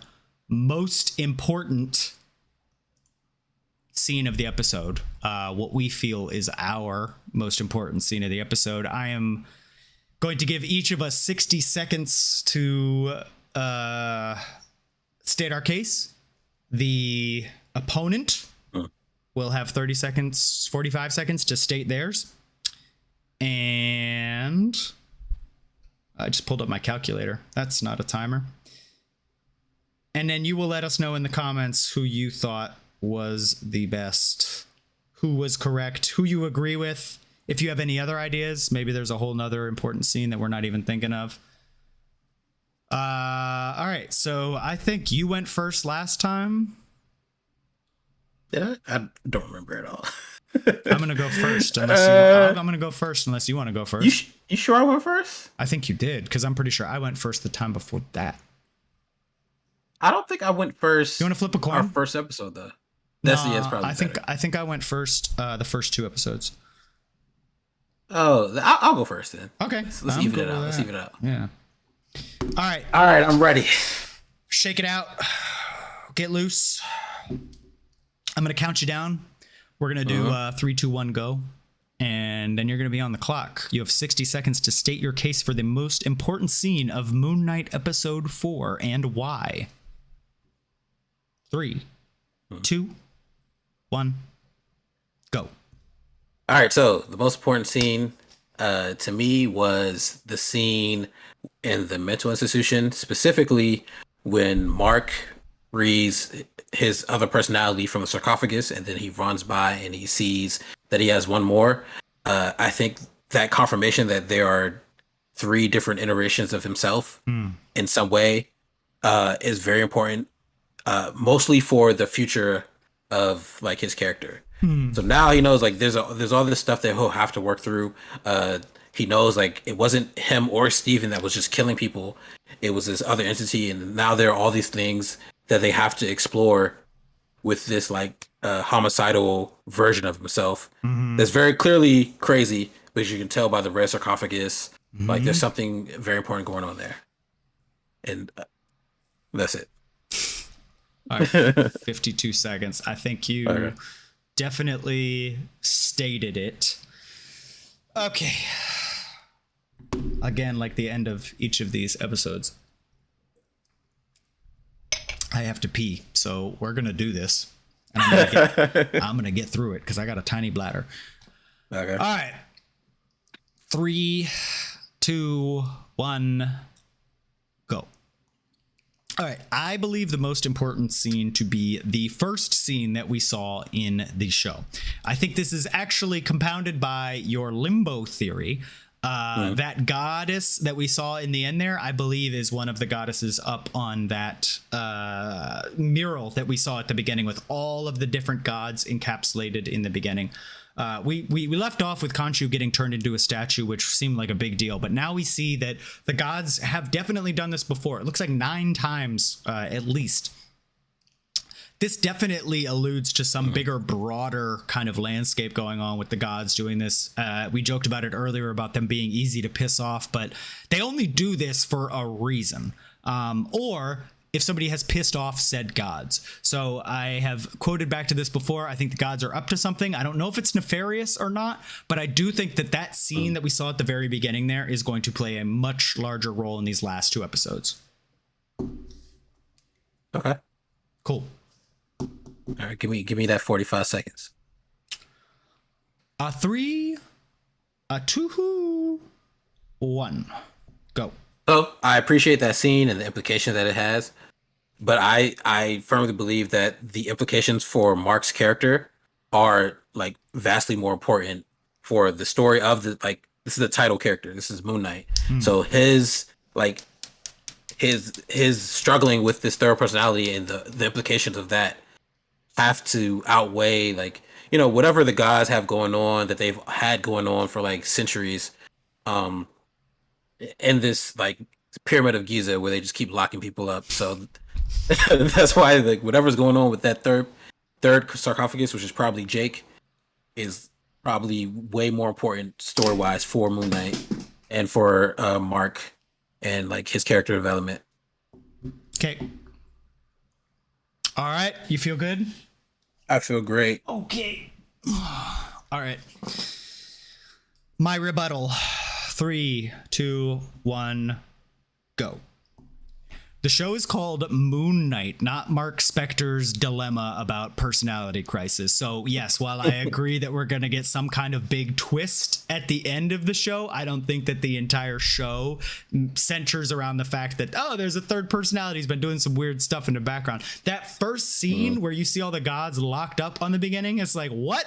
most important scene of the episode, what we feel is our most important scene of the episode. I am going to give each of us 60 seconds to state our case. The opponent will have 30 seconds, 45 seconds to state theirs. And I just pulled up my calculator. That's not a timer. And then you will let us know in the comments who you thought was the best, who was correct, who you agree with. If you have any other ideas, maybe there's a whole nother important scene that we're not even thinking of. All right. So I think you went first last time. Did I don't remember at all. I'm gonna go first unless I'm gonna go first unless you want to go first. You sure I went first? I think you did, because I'm pretty sure I went first the time before that. I don't think I went first. You want to flip a coin? Our first episode though. That's probably. I think I went first the first 2 episodes. Oh, I'll go first then. Okay, let's even it out. Let's even it out. Yeah. All right, I'm ready. Shake it out. Get loose. I'm gonna count you down. We're gonna do 3, 2, 1, go, and then you're gonna be on the clock. You have 60 seconds to state your case for the most important scene of Moon Knight episode 4 and why. 3, 2, 1, go. All right, so the most important scene to me was the scene in the mental institution, specifically when Mark reads his other personality from the sarcophagus, and then he runs by and he sees that he has one more. I think that confirmation that there are three different iterations of himself in some way is very important, mostly for the future of like his character. So now he knows like there's all this stuff that he'll have to work through. He knows like it wasn't him or Steven that was just killing people. It was this other entity, and now there are all these things that they have to explore with this like homicidal version of himself. That's very clearly crazy, but you can tell by the red sarcophagus, like there's something very important going on there. And that's it. All right, 52 seconds. I think you definitely stated it. Okay. Again, like the end of each of these episodes, I have to pee, so we're gonna do this, and I'm gonna get through it because I got a tiny bladder. Okay. All right. 3, 2, 1, go. All right, I believe the most important scene to be the first scene that we saw in the show. I think this is actually compounded by your limbo theory. That goddess that we saw in the end there, I believe, is one of the goddesses up on that mural that we saw at the beginning with all of the different gods encapsulated in the beginning. We left off with Khonshu getting turned into a statue, which seemed like a big deal. But now we see that the gods have definitely done this before. It looks like 9 times at least. This definitely alludes to some bigger, broader kind of landscape going on with the gods doing this. We joked about it earlier about them being easy to piss off, but they only do this for a reason. Or if somebody has pissed off said gods. So I have quoted back to this before. I think the gods are up to something. I don't know if it's nefarious or not, but I do think that that scene that we saw at the very beginning there is going to play a much larger role in these last 2 episodes. Okay. Cool. All right, give me that 45 seconds. 3, 2, 1, go. So I appreciate that scene and the implication that it has, but I firmly believe that the implications for Mark's character are like vastly more important for the story of the like. This is the title character. This is Moon Knight. So his like his struggling with this third personality and the implications of that have to outweigh like whatever the gods have going on that they've had going on for like centuries in this like pyramid of Giza where they just keep locking people up. So that's why like whatever's going on with that third sarcophagus, which is probably Jake, is probably way more important story wise for Moon Knight and for Mark and like his character development. Okay. All right, you feel good? I feel great. Okay. All right. My rebuttal. 3, 2, 1, go. The show is called Moon Knight, not Mark Spector's dilemma about personality crisis. So yes, while I agree that we're going to get some kind of big twist at the end of the show, I don't think that the entire show centers around the fact that, oh, there's a third personality who's been doing some weird stuff in the background. That first scene where you see all the gods locked up on the beginning, it's like, what?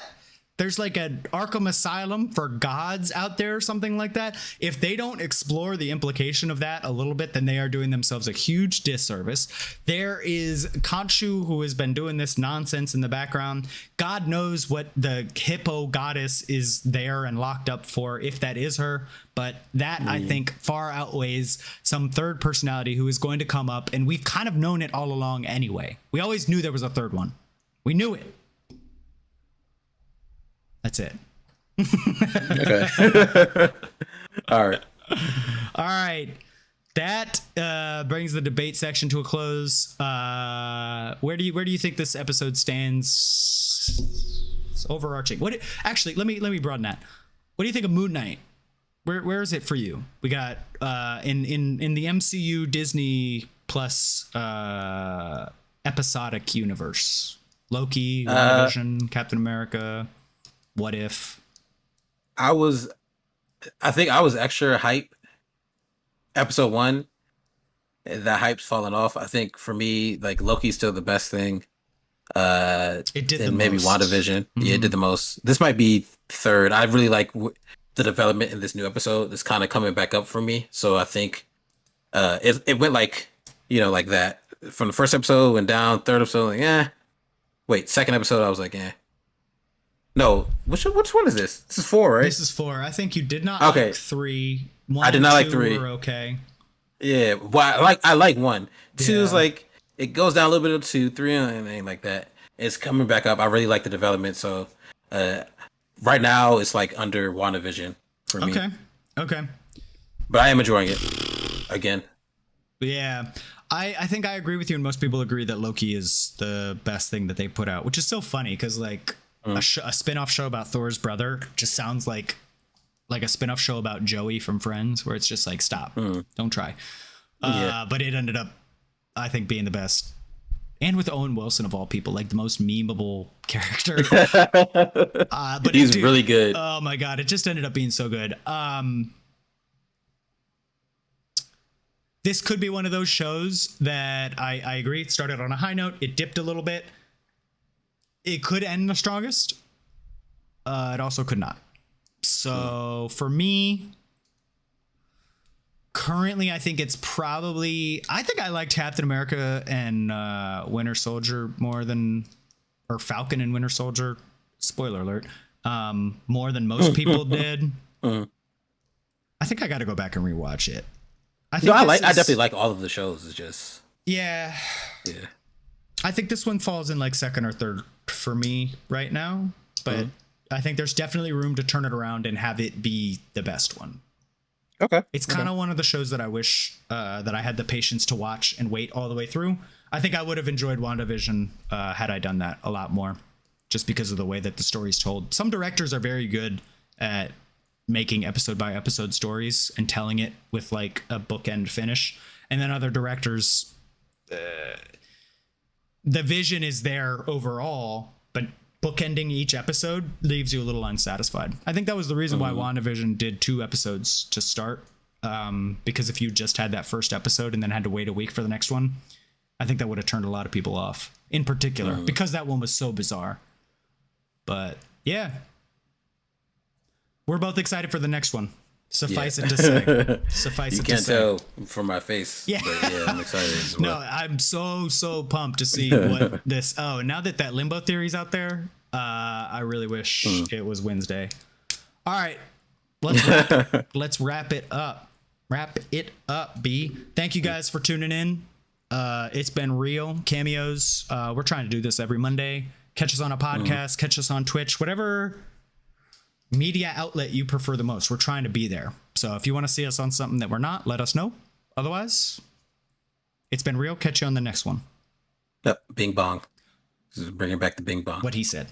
There's like an Arkham Asylum for gods out there or something like that. If they don't explore the implication of that a little bit, then they are doing themselves a huge disservice. There is Khonshu, who has been doing this nonsense in the background. God knows what the hippo goddess is there and locked up for, if that is her. But that, I think, far outweighs some third personality who is going to come up. And we've kind of known it all along anyway. We always knew there was a third one. We knew it. That's it. Okay. All right. All right. That brings the debate section to a close. Where do you think this episode stands? It's overarching. Actually, let me broaden that. What do you think of Moon Knight? Where is it for you? We got in the MCU Disney Plus episodic universe. Loki, WandaVision, Captain America. What If? I was I think I was extra hype episode 1. That hype's fallen off. I think for me, like Loki's still the best thing. It did the Then maybe most. WandaVision. Yeah, it did the most. This might be third. I really like the development in this new episode. It's kind of coming back up for me. So I think it went like like that from the first episode went down. Third episode, like Wait, second episode, I was like No, which one is this? This is 4, right? This is 4. I think you did not Okay. like 3. 1 I did and not like 2 3. were okay. Yeah, well, I like 1. 2 is Yeah. like it goes down a little bit of 2, 3, and it ain't like that. It's coming back up. I really like the development. So right now it's like under WandaVision for me. Okay. But I am enjoying it again. Yeah. I think I agree with you, and most people agree that Loki is the best thing that they put out, which is so funny because like a spin-off show about Thor's brother just sounds like a spin-off show about Joey from Friends, where it's just like, stop, don't try. But it ended up, I think, being the best. And with Owen Wilson, of all people, like the most memeable character. But He's really good. Oh my God. It just ended up being so good. This could be one of those shows that I agree. It started on a high note. It dipped a little bit. It could end the strongest. It also could not. So for me, currently, I think it's probably... I think I liked Captain America and Winter Soldier more than... Or Falcon and Winter Soldier. Spoiler alert. More than most people did. I think I got to go back and rewatch it. I definitely like all of the shows. It's just yeah. I think this one falls in like second or third for me right now, but I think there's definitely room to turn it around and have it be the best one. Okay. It's kind of one of the shows that I wish that I had the patience to watch and wait all the way through. I think I would have enjoyed WandaVision had I done that a lot more, just because of the way that the story's told. Some directors are very good at making episode by episode stories and telling it with like a bookend finish, and then other directors the vision is there overall, but bookending each episode leaves you a little unsatisfied. I think that was the reason why WandaVision did 2 episodes to start, because if you just had that first episode and then had to wait a week for the next one, I think that would have turned a lot of people off, in particular because that one was so bizarre. But yeah, we're both excited for the next one. Suffice it to say. You can't tell from my face. Yeah. But yeah, I'm excited as well. No, I'm so pumped to see what this... Oh, now that Limbo Theory's out there, I really wish it was Wednesday. All right. Let's wrap it up. Wrap it up, B. Thank you guys for tuning in. It's been real. Cameos. We're trying to do this every Monday. Catch us on a podcast. Catch us on Twitch. Whatever media outlet you prefer the most, we're trying to be there. So if you want to see us on something that we're not, let us know. Otherwise, it's been real. Catch you on the next one. Yep. Bing bong. This is bringing back the bing bong. What he said.